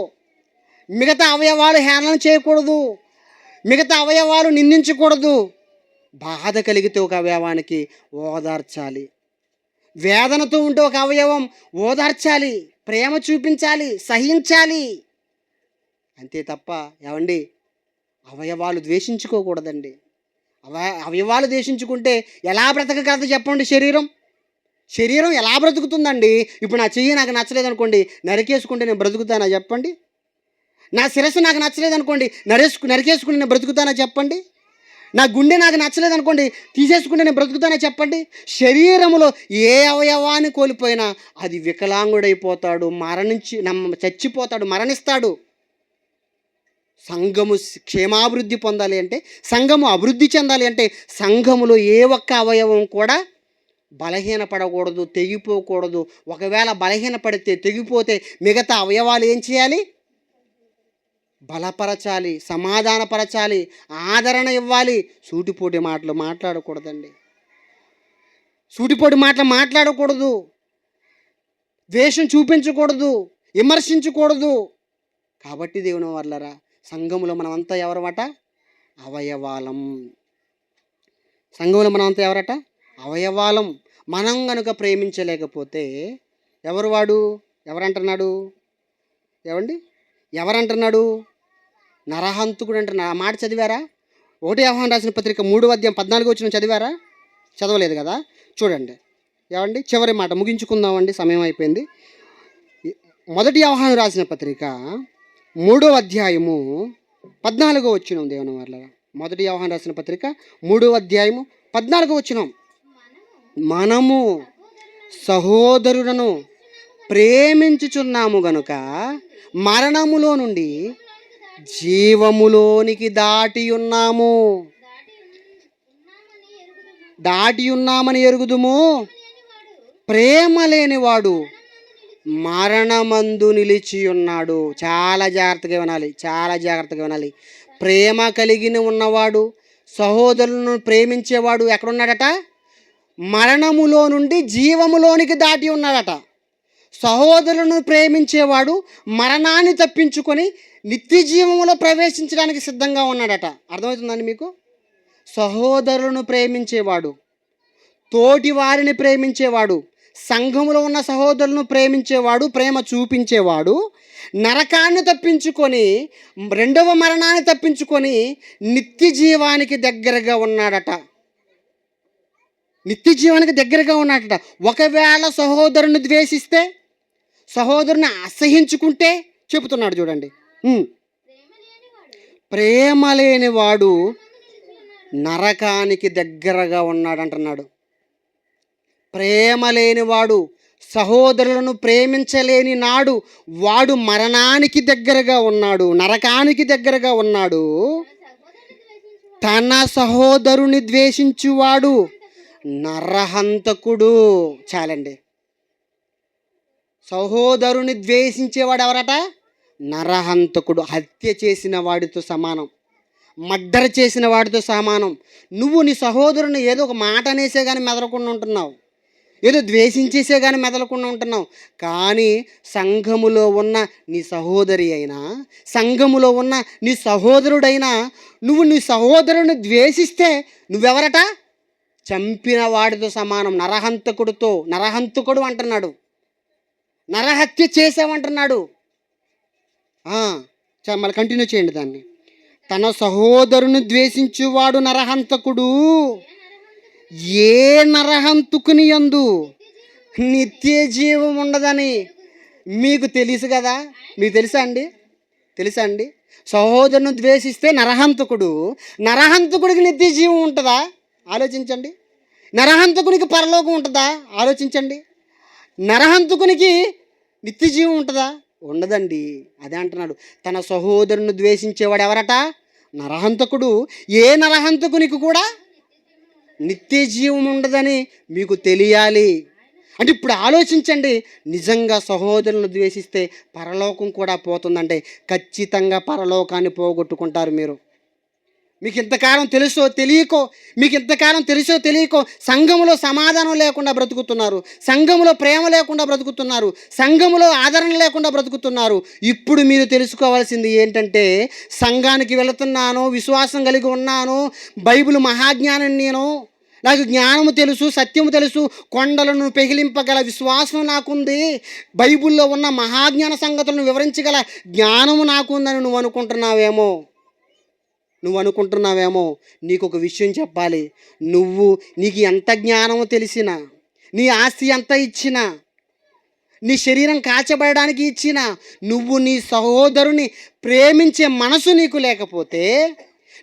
మిగతా అవయవాలు హేళన చేయకూడదు, మిగతా అవయవాలు నిందించకూడదు. బాధ కలిగితే ఒక అవయవానికి ఓదార్చాలి. వేదనతో ఉంటే ఒక అవయవం ఓదార్చాలి, ప్రేమ చూపించాలి, సహించాలి. అంతే తప్ప ఏమండి అవయవాలు ద్వేషించుకోకూడదండి. అవయవాలు ద్వేషించుకుంటే ఎలా బ్రతకగలదు చెప్పండి? శరీరం ఎలా బ్రతుకుతుందండి? ఇప్పుడు నా చెయ్యి నాకు నచ్చలేదు అనుకోండి, నరికేసుకుంటే నేను బ్రతుకుతానా చెప్పండి? నా శిరస్సు నాకు నచ్చలేదు అనుకోండి, నరికేసుకుంటే నేను బ్రతుకుతానా చెప్పండి? నా గుండె నాకు నచ్చలేదు అనుకోండి, తీసేసుకుంటే నేను బ్రతుకుతానా చెప్పండి? శరీరములో ఏ అవయవాన్ని కోల్పోయినా అది వికలాంగుడైపోతాడు, చచ్చిపోతాడు, మరణిస్తాడు. సంఘము క్షేమాభివృద్ధి పొందాలి అంటే, సంఘము అభివృద్ధి చెందాలి అంటే, సంఘములో ఏ ఒక్క అవయవం కూడా బలహీనపడకూడదు, తెగిపోకూడదు. ఒకవేళ బలహీనపడితే, తెగిపోతే మిగతా అవయవాలు ఏం చేయాలి? బలపరచాలి, సమాధానపరచాలి, ఆదరణ ఇవ్వాలి. సూటిపోటి మాటలు మాట్లాడకూడదండి. సూటిపోటి మాటలు మాట్లాడకూడదు, ద్వేషం చూపించకూడదు, విమర్శించకూడదు. కాబట్టి దేవుని వర్లరా, సంఘములో మనమంతా ఎవరమట? అవయవాలం. సంఘంలో మనమంతా ఎవరట? అవయవాలం. మనం కనుక ప్రేమించలేకపోతే ఎవరంటున్నాడు? ఎవరంటున్నాడు? నరహంతకుడు అంటున్నాడు. ఆ మాట చదివారా? 1 యోహాను రాసిన పత్రిక 3:14 చదివారా? చదవలేదు కదా? చూడండి చివరి మాట ముగించుకుందామండి, సమయం అయిపోయింది. 1 యోహాను రాసిన పత్రిక 3:14 దేవుని వర్లరా. 1 యోహాను రాసిన పత్రిక 3:14 మనము సహోదరులను ప్రేమించుచున్నాము గనుక మరణములో నుండి జీవములోనికి దాటి ఉన్నామని ఎరుగుదుము. ప్రేమ లేనివాడు మరణమందు నిలిచి ఉన్నాడు. చాలా జాగ్రత్తగా వినాలి. ప్రేమ కలిగిన ఉన్నవాడు, సహోదరులను ప్రేమించేవాడు ఎక్కడున్నాడట? మరణములో నుండి జీవములోనికి దాటి ఉన్నాడట. సహోదరులను ప్రేమించేవాడు మరణాన్ని తప్పించుకొని నిత్య జీవములో ప్రవేశించడానికి సిద్ధంగా ఉన్నాడట. అర్థమవుతుందండి మీకు? సహోదరులను ప్రేమించేవాడు, తోటి వారిని ప్రేమించేవాడు, సంఘములో ఉన్న సహోదరులను ప్రేమించేవాడు, ప్రేమ చూపించేవాడు నరకాన్ని తప్పించుకొని, రెండవ మరణాన్ని తప్పించుకొని నిత్య జీవానికి దగ్గరగా ఉన్నాడట. ఒకవేళ సహోదరుని ద్వేషిస్తే, సహోదరుని అసహించుకుంటే చెబుతున్నాడు చూడండి, ప్రేమ లేనివాడు నరకానికి దగ్గరగా ఉన్నాడు అంటున్నాడు. ప్రేమ లేనివాడు, సహోదరులను ప్రేమించలేని నాడు వాడు మరణానికి దగ్గరగా ఉన్నాడు, నరకానికి దగ్గరగా ఉన్నాడు. తన సహోదరుని ద్వేషించువాడు నరహంతకుడు. చాలండి. సహోదరుని ద్వేషించేవాడు ఎవరట? నరహంతకుడు. హత్య చేసిన వాడితో సమానం, మర్డర్ చేసిన వాడితో సమానం. నువ్వు నీ సహోదరుని ఏదో ఒక మాట అనేసే కానీ మెదలకుండా ఉంటున్నావు, ఏదో ద్వేషించేసే కానీ మెదలకుండా ఉంటున్నావు. కానీ సంఘములో ఉన్న నీ సహోదరి అయినా, సంఘములో ఉన్న నీ సహోదరుడైనా నువ్వు నీ సహోదరుని ద్వేషిస్తే నువ్వెవరట? చంపిన వాడితో సమానం. నరహంతకుడు అంటున్నాడు, నరహత్య చేసావంటున్నాడు. మళ్ళీ కంటిన్యూ చేయండి దాన్ని. తన సహోదరుని ద్వేషించువాడు నరహంతకుడు. ఏ నరహంతకుని యందు నిత్య జీవం ఉండదని మీకు తెలుసు కదా? మీకు తెలుసా అండి? సహోదరుని ద్వేషిస్తే నరహంతకుడికి నిత్య జీవం ఉంటుందా? ఆలోచించండి. నరహంతకునికి పరలోకం ఉంటుందా? ఆలోచించండి. నరహంతకునికి నిత్య జీవం ఉంటుందా? ఉండదండి. అదే అంటున్నాడు, తన సహోదరుని ద్వేషించేవాడు ఎవరట? నరహంతకుడు. ఏ నరహంతకునికి కూడా నిత్య జీవం ఉండదని మీకు తెలియాలి. అంటే ఇప్పుడు ఆలోచించండి, నిజంగా సహోదరులను ద్వేషిస్తే పరలోకం కూడా పోతుందంటే ఖచ్చితంగా పరలోకాన్ని పోగొట్టుకుంటారు మీరు. మీకు ఇంతకాలం తెలుసో తెలియకో, మీకు ఇంతకాలం తెలుసో తెలియకో సంఘములో సమాధానం లేకుండా బ్రతుకుతున్నారు, సంఘములో ప్రేమ లేకుండా బ్రతుకుతున్నారు, సంఘములో ఆదరణ లేకుండా బ్రతుకుతున్నారు. ఇప్పుడు మీరు తెలుసుకోవాల్సింది ఏంటంటే, సంఘానికి వెళుతున్నాను, విశ్వాసం కలిగి ఉన్నాను, బైబిల్ మహాజ్ఞానం, నాకు జ్ఞానము తెలుసు, సత్యము తెలుసు, కొండలను పెగిలింపగల విశ్వాసం నాకుంది, బైబిల్లో ఉన్న మహాజ్ఞాన సంగతులను వివరించగల జ్ఞానము నాకుందని నువ్వు అనుకుంటున్నావేమో. నీకు ఒక విషయం చెప్పాలి. నీకు ఎంత జ్ఞానము తెలిసినా, నీ ఆస్తి ఎంత ఇచ్చినా, నీ శరీరం కాల్చబడడానికి ఇచ్చినా, నువ్వు నీ సహోదరుని ప్రేమించే మనసు నీకు లేకపోతే,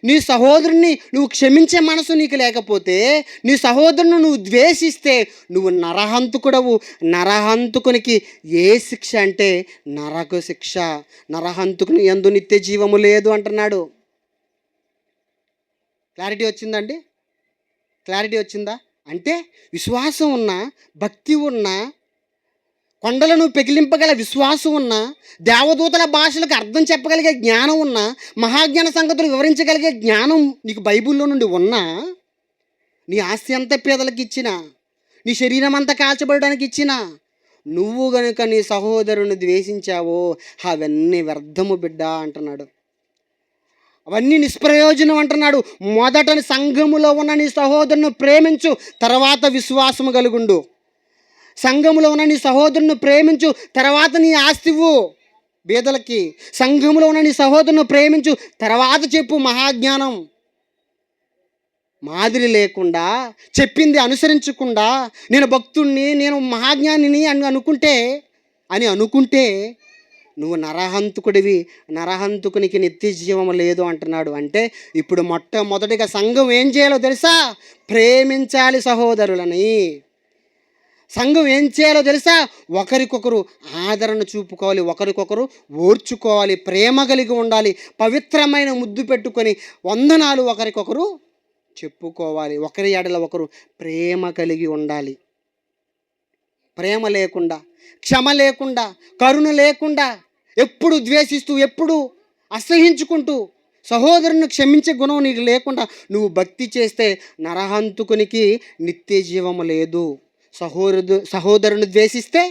నీ సహోదరుని నువ్వు క్షమించే మనసు నీకు లేకపోతే, నీ సహోదరుని నువ్వు ద్వేషిస్తే నువ్వు నరహంతకుడవు. నరహంతకునికి ఏ శిక్ష అంటే నరక శిక్ష. నరహంతకుని యందు నిత్య జీవము లేదు అంటున్నాడు. క్లారిటీ వచ్చిందండి? క్లారిటీ వచ్చిందా? అంటే విశ్వాసం ఉన్న, భక్తి ఉన్న, కొండలను పెకిలింపగల విశ్వాసం ఉన్న, దేవదూతల భాషలకు అర్థం చెప్పగలిగే జ్ఞానం ఉన్న, మహాజ్ఞాన సంగతులు వివరించగలిగే జ్ఞానం నీకు బైబిల్లో నుండి ఉన్నా, నీ ఆస్తి అంతా పేదలకు ఇచ్చినా, నీ శరీరం అంతా కాల్చబడడానికి ఇచ్చినా, నువ్వు గనుక నీ సహోదరుని ద్వేషించావో అవన్నీ వ్యర్థము బిడ్డ అంటున్నాడు. అవన్నీ నిష్ప్రయోజనం అంటున్నాడు. మొదట సంఘములో ఉన్న నీ సహోదరుని ప్రేమించు, తర్వాత విశ్వాసము కలుగుండు. సంఘములో ఉన్న నీ సహోదరుని ప్రేమించు, తర్వాత నీ ఆస్తివు బీదలకి. సంఘములో ఉన్న నీ సహోదరుని ప్రేమించు, తర్వాత చెప్పు మహాజ్ఞానం. మాదిరి లేకుండా, చెప్పింది అనుసరించకుండా, నేను భక్తుణ్ణి, నేను మహాజ్ఞానిని అని అనుకుంటే నువ్వు నరహంతకుడివి. నరహంతకునికి నిత్య జీవము లేదు అంటున్నాడు. అంటే ఇప్పుడు మొట్టమొదటిగా సంఘం ఏం చేయాలో తెలుసా? ప్రేమించాలి సహోదరులని. సంఘం ఏం చేయాలో తెలుసా? ఒకరికొకరు ఆదరణ చూపుకోవాలి, ఒకరికొకరు ఓర్చుకోవాలి, ప్రేమ కలిగి ఉండాలి, పవిత్రమైన ముద్దు పెట్టుకొని వందనాలు ఒకరికొకరు చెప్పుకోవాలి, ఒకరి ఎడల ఒకరు ప్రేమ కలిగి ఉండాలి. ప్రేమ లేకుండా, క్షమ లేకుండా, కరుణ లేకుండా, ఎప్పుడు ద్వేషిస్తూ, ఎప్పుడు అసహించుకుంటూ, సహోదరుని క్షమించే గుణం నీకు లేకుండా నువ్వు భక్తి చేస్తే నరహంతకునికి నిత్య జీవము లేదు. సహోదరుని ద్వేషిస్తే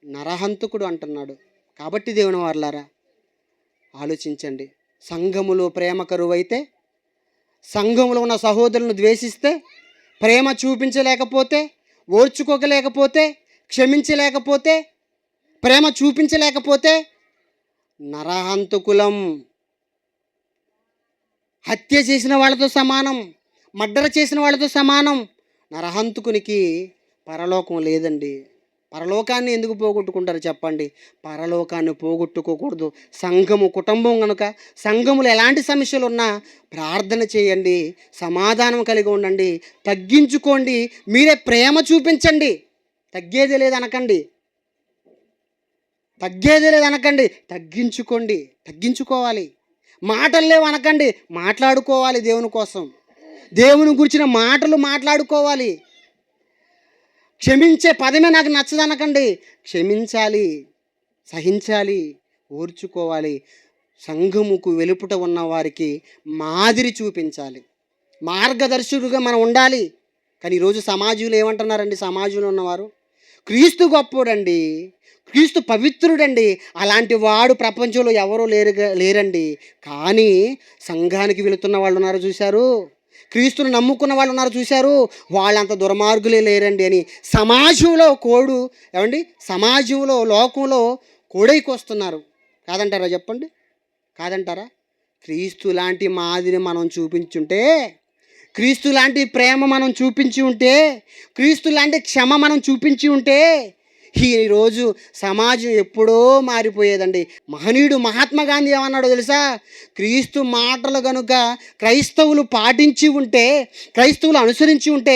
నరహంతకుడు అంటున్నాడు. కాబట్టి దేవుని వారలారా ఆలోచించండి. సంఘములో ప్రేమ కరువైతే, సంఘములో ఉన్న సహోదరులను ద్వేషిస్తే, ప్రేమ చూపించలేకపోతే, ఓర్చుకోలేకపోతే, క్షమించలేకపోతే, ప్రేమ చూపించలేకపోతే నరహంతకులం. హత్య చేసిన వాళ్ళతో సమానం, మర్డర్ చేసిన వాళ్ళతో సమానం. నరహంతకునికి పరలోకం లేదండి. పరలోకాన్ని ఎందుకు పోగొట్టుకుంటారు చెప్పండి? పరలోకాన్ని పోగొట్టుకోకూడదు. సంఘము కుటుంబం కనుక, సంఘములు ఎలాంటి సమస్యలు ఉన్నా ప్రార్థన చేయండి, సమాధానం కలిగి ఉండండి, తగ్గించుకోండి, మీరే ప్రేమ చూపించండి. తగ్గేది లేదనకండి, తగ్గించుకోవాలి. మాటలు లేవు అనకండి, మాట్లాడుకోవాలి. దేవుని కోసం, దేవుని గురించిన మాటలు మాట్లాడుకోవాలి. క్షమించే పదమే నాకు నచ్చదనకండి, క్షమించాలి, సహించాలి, ఓర్చుకోవాలి. సంఘముకు వెలుపుట ఉన్న వారికి మాదిరి చూపించాలి, మార్గదర్శకుడిగా మనం ఉండాలి. కానీ ఈరోజు సమాజంలో ఏమంటున్నారండి? సమాజంలో ఉన్నవారు క్రీస్తు గొప్పోడండి, క్రీస్తు పవిత్రుడండి, అలాంటి వాడు ప్రపంచంలో ఎవరూ లేరండి. కానీ సంఘానికి వెళుతున్న వాళ్ళు ఉన్నారు చూశారు, క్రీస్తుని నమ్ముకున్న వాళ్ళు ఉన్నారు చూశారు, వాళ్ళంత దుర్మార్గులే లేరండి అని సమాజంలో లోకంలో కోడైకొస్తున్నారు. కాదంటారా? చెప్పండి, కాదంటారా? క్రీస్తు లాంటి మాదిరి మనం చూపించుంటే, క్రీస్తు లాంటి ప్రేమ మనం చూపించి ఉంటే, క్రీస్తు లాంటి క్షమ మనం చూపించి ఉంటే ఈరోజు సమాజం ఎప్పుడో మారిపోయేదండి. మహనీయుడు మహాత్మా గాంధీ ఏమన్నాడో తెలుసా? క్రీస్తు మాటలు కనుక క్రైస్తవులు పాటించి ఉంటే, క్రైస్తవులు అనుసరించి ఉంటే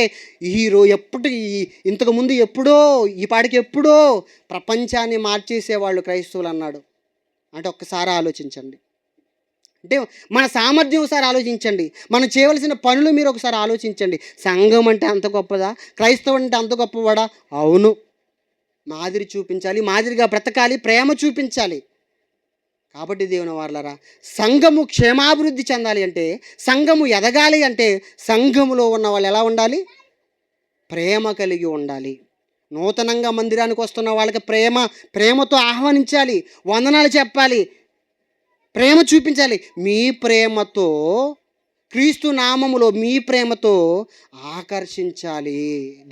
ఇంతకుముందు ఎప్పుడో ఈ పాటికి ఎప్పుడో ప్రపంచాన్ని మార్చేసేవాళ్ళు క్రైస్తవులు అన్నాడు. అంటే ఒక్కసారి ఆలోచించండి. అంటే మన సామర్థ్యం ఒకసారి ఆలోచించండి, మనం చేయవలసిన పనులు మీరు ఒకసారి ఆలోచించండి. సంఘం అంటే అంత గొప్పదా? క్రైస్తవం అంటే అంత గొప్పవాడా? అవును. మాదిరి చూపించాలి, మాదిరిగా బ్రతకాలి, ప్రేమ చూపించాలి. కాబట్టి దేవుని వారలారా, సంఘము క్షేమాభివృద్ధి చెందాలి అంటే, సంఘము ఎదగాలి అంటే, సంఘములో ఉన్న వాళ్ళు ఎలా ఉండాలి? ప్రేమ కలిగి ఉండాలి. నూతనంగా మందిరానికి వస్తున్న వాళ్ళకి ప్రేమతో ఆహ్వానించాలి, వందనాలు చెప్పాలి, ప్రేమ చూపించాలి. మీ ప్రేమతో, క్రీస్తు నామములో మీ ప్రేమతో ఆకర్షించాలి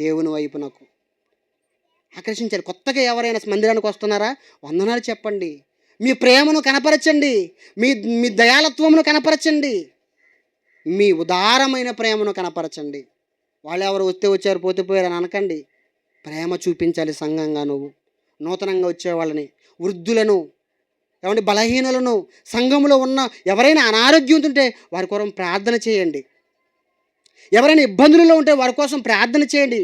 దేవుని వైపునకు. ఆకర్షించాలి. కొత్తగా ఎవరైనా మందిరానికి వస్తున్నారా? వందనాలు చెప్పండి, మీ ప్రేమను కనపరచండి, మీ మీ దయాళత్వమును కనపరచండి, మీ ఉదారమైన ప్రేమను కనపరచండి. వాళ్ళు ఎవరు వస్తే వచ్చారు, పోతే పోయారు అని అనకండి. ప్రేమ చూపించాలి సంఘంగా. నువ్వు నూతనంగా వచ్చే వాళ్ళని, వృద్ధులను, ఏమంటే బలహీనులను, సంఘంలో ఉన్న ఎవరైనా అనారోగ్యం ఉంటే వారి కోసం ప్రార్థన చేయండి. ఎవరైనా ఇబ్బందులలో ఉంటే వారి కోసం ప్రార్థన చేయండి.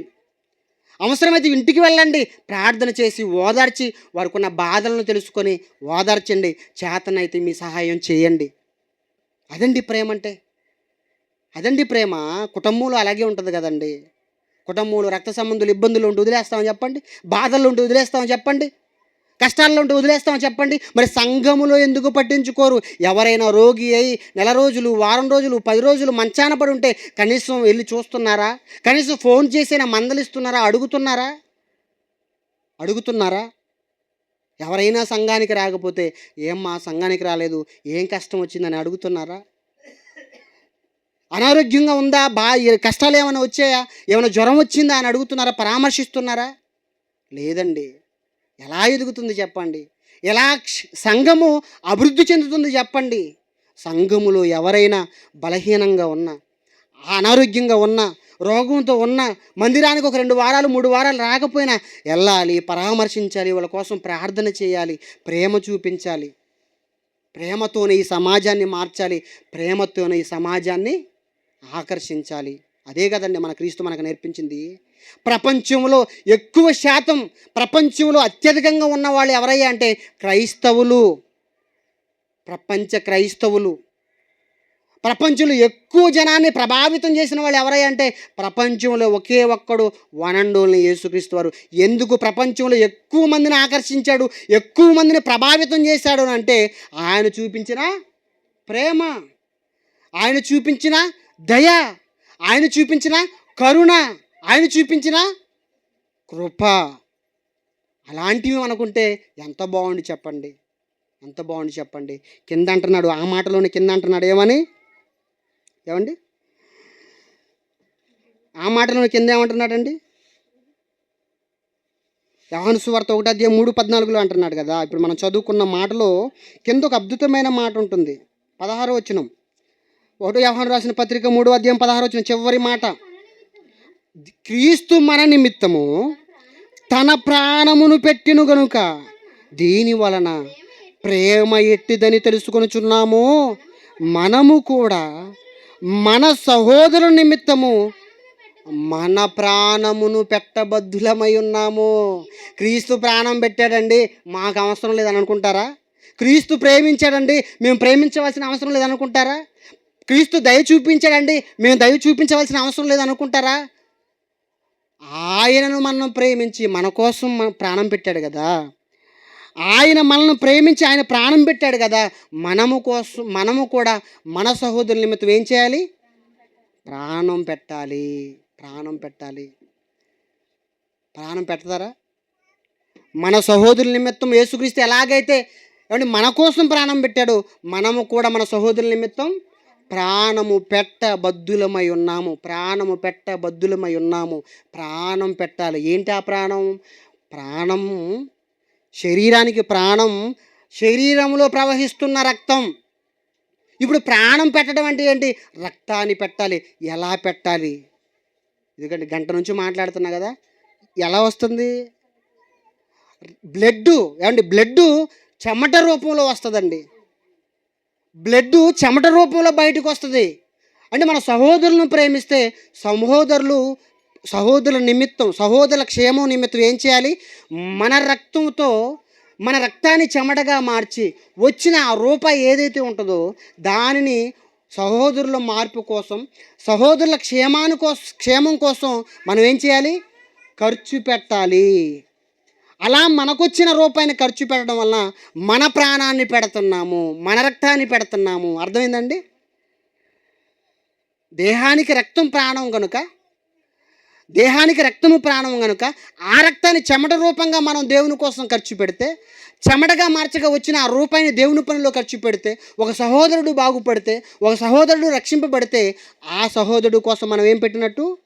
అవసరమైతే ఇంటికి వెళ్ళండి, ప్రార్థన చేసి ఓదార్చి వారికి ఉన్న బాధలను తెలుసుకొని ఓదార్చండి. చేతనైతే మీ సహాయం చేయండి. అదండి ప్రేమ అంటే. అదండి ప్రేమ. కుటుంబంలో అలాగే ఉంటుంది కదండి. కుటుంబంలో రక్త సంబంధులు ఇబ్బందులు ఉంటే వదిలేస్తామని చెప్పండి, బాధల్లో ఉంటే వదిలేస్తామని చెప్పండి, కష్టాల్లో ఉంటే వదిలేస్తామని చెప్పండి. మరి సంఘములో ఎందుకు పట్టించుకోరు? ఎవరైనా రోగి అయి నెల రోజులు, వారం రోజులు, 10 రోజులు మంచాన పడి ఉంటే కనీసం వెళ్ళి చూస్తున్నారా? కనీసం ఫోన్ చేసైనా మందలిస్తున్నారా? అడుగుతున్నారా? ఎవరైనా సంఘానికి రాకపోతే, ఏమ్మా సంఘానికి రాలేదు, ఏం కష్టం వచ్చిందని అడుగుతున్నారా? అనారోగ్యంగా ఉందా, కష్టాలు ఏమైనా వచ్చాయా, ఏమైనా జ్వరం వచ్చిందా అని అడుగుతున్నారా? పరామర్శిస్తున్నారా? లేదండి. ఎలా ఎదుగుతుంది చెప్పండి? ఎలా సంఘము అభివృద్ధి చెందుతుంది చెప్పండి? సంఘములో ఎవరైనా బలహీనంగా ఉన్నా, అనారోగ్యంగా ఉన్నా, రోగంతో ఉన్నా, మందిరానికి ఒక 2 వారాలు 3 వారాలు రాకపోయినా వెళ్ళాలి, పరామర్శించాలి, వాళ్ళ కోసం ప్రార్థన చేయాలి, ప్రేమ చూపించాలి. ప్రేమతోనే ఈ సమాజాన్ని మార్చాలి, ప్రేమతోనే ఈ సమాజాన్ని ఆకర్షించాలి. అదే కదండి మన క్రీస్తు మనకు నేర్పించింది. ప్రపంచంలో ఎక్కువ శాతం, ప్రపంచంలో అత్యధికంగా ఉన్న వాళ్ళు ఎవరయ్యా అంటే క్రైస్తవులు. ప్రపంచ క్రైస్తవులు. ప్రపంచంలో ఎక్కువ జనాన్ని ప్రభావితం చేసిన వాళ్ళు ఎవరయ్యా అంటే ప్రపంచంలో ఒకే ఒక్కడు, వన్ అండ్ ఓన్లీ యేసుక్రీస్తు వారు. ఎందుకు ప్రపంచంలో ఎక్కువ మందిని ఆకర్షించాడు, ఎక్కువ మందిని ప్రభావితం చేశాడు అంటే ఆయన చూపించిన ప్రేమ, ఆయన చూపించిన దయ, ఆయన చూపించిన కరుణ, ఆయన చూపించిన కృప. అలాంటివి అనుకుంటే ఎంత బాగుండి చెప్పండి, ఎంత బాగుండి చెప్పండి. కింద అంటున్నాడు, ఆ మాటలోనే కింద అంటున్నాడు ఏమండి ఆ మాటలోనే కింద ఏమంటున్నాడండి? యోహాను సువార్త 1:3-14 అంటున్నాడు కదా. ఇప్పుడు మనం చదువుకున్న మాటలో కింద ఒక అద్భుతమైన మాట ఉంటుంది. 16వ వచనం, 1 యోహాను రాసిన పత్రిక 3:16 చివరి మాట. క్రీస్తు మన నిమిత్తము తన ప్రాణమును పెట్టిను గనుక దీని వలన ప్రేమ ఎట్టిదని తెలుసుకొనుచున్నాము. మనము కూడా మన సహోదరు నిమిత్తము మన ప్రాణమును పెట్టబద్ధులమై ఉన్నాము. క్రీస్తు ప్రాణం పెట్టాడండి, మాకు అవసరం లేదని అనుకుంటారా? క్రీస్తు ప్రేమించాడండి, మేము ప్రేమించవలసిన అవసరం లేదనుకుంటారా? క్రీస్తు దయ చూపించాడండి, మేము దయ చూపించవలసిన అవసరం లేదనుకుంటారా? ఆయనను మనం ప్రేమించి మన కోసం ప్రాణం పెట్టాడు కదా. ఆయన మనల్ని ప్రేమించి ఆయన ప్రాణం పెట్టాడు కదా. మనము కూడా మన సహోదరుల నిమిత్తం ఏం చేయాలి? ప్రాణం పెట్టాలి. ప్రాణం పెడతారా? మన సహోదరుల నిమిత్తం యేసుక్రీస్తు ఎలాగైతే మన కోసం ప్రాణం పెట్టాడు, మనము కూడా మన సహోదరుల నిమిత్తం ప్రాణము పెట్టబద్ధులమై ఉన్నాము. ప్రాణం పెట్టాలి. ఏంటి ఆ ప్రాణం? శరీరానికి ప్రాణం, శరీరంలో ప్రవహిస్తున్న రక్తం. ఇప్పుడు ప్రాణం పెట్టడం అంటే ఏంటి? రక్తాన్ని పెట్టాలి. ఎలా పెట్టాలి? ఎందుకంటే గంట నుంచి మాట్లాడుతున్నా కదా. ఎలా వస్తుంది? బ్లడ్ చెమట రూపంలో వస్తుందండి. చెమట రూపంలో బయటకు వస్తుంది. అంటే మన సహోదరులను ప్రేమిస్తే సహోదరుల నిమిత్తం, సహోదరుల క్షేమం నిమిత్తం ఏం చేయాలి? మన రక్తాన్ని చెమటగా మార్చి వచ్చిన ఆ రూపాయి ఏదైతే ఉంటుందో దానిని సహోదరుల మార్పు కోసం, సహోదరుల క్షేమం కోసం మనం ఏం చేయాలి? ఖర్చు పెట్టాలి. అలా మనకొచ్చిన రూపాయిని ఖర్చు పెట్టడం వలన మన ప్రాణాన్ని పెడుతున్నాము, మన రక్తాన్ని పెడుతున్నాము. అర్థమైందండి? దేహానికి రక్తం ప్రాణం గనుక, దేహానికి రక్తము ప్రాణం గనుక ఆ రక్తాన్ని చెమట రూపంగా మనం దేవుని కోసం ఖర్చు పెడితే, చెమటగా మార్చగా వచ్చిన ఆ రూపాయిని దేవుని పనిలో ఖర్చు పెడితే, ఒక సహోదరుడు బాగుపడితే, ఒక సహోదరుడు రక్షింపబడితే, ఆ సహోదరుడు కోసం మనం ఏం పెట్టినట్టు?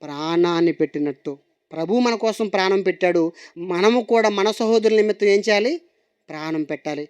ప్రాణాన్ని పెట్టినట్టు. ప్రభు మన కోసం ప్రాణం పెట్టాడు. మనము కూడా మన సహోదరుల నిమిత్తం ఏం చేయాలి? ప్రాణం పెట్టాలి.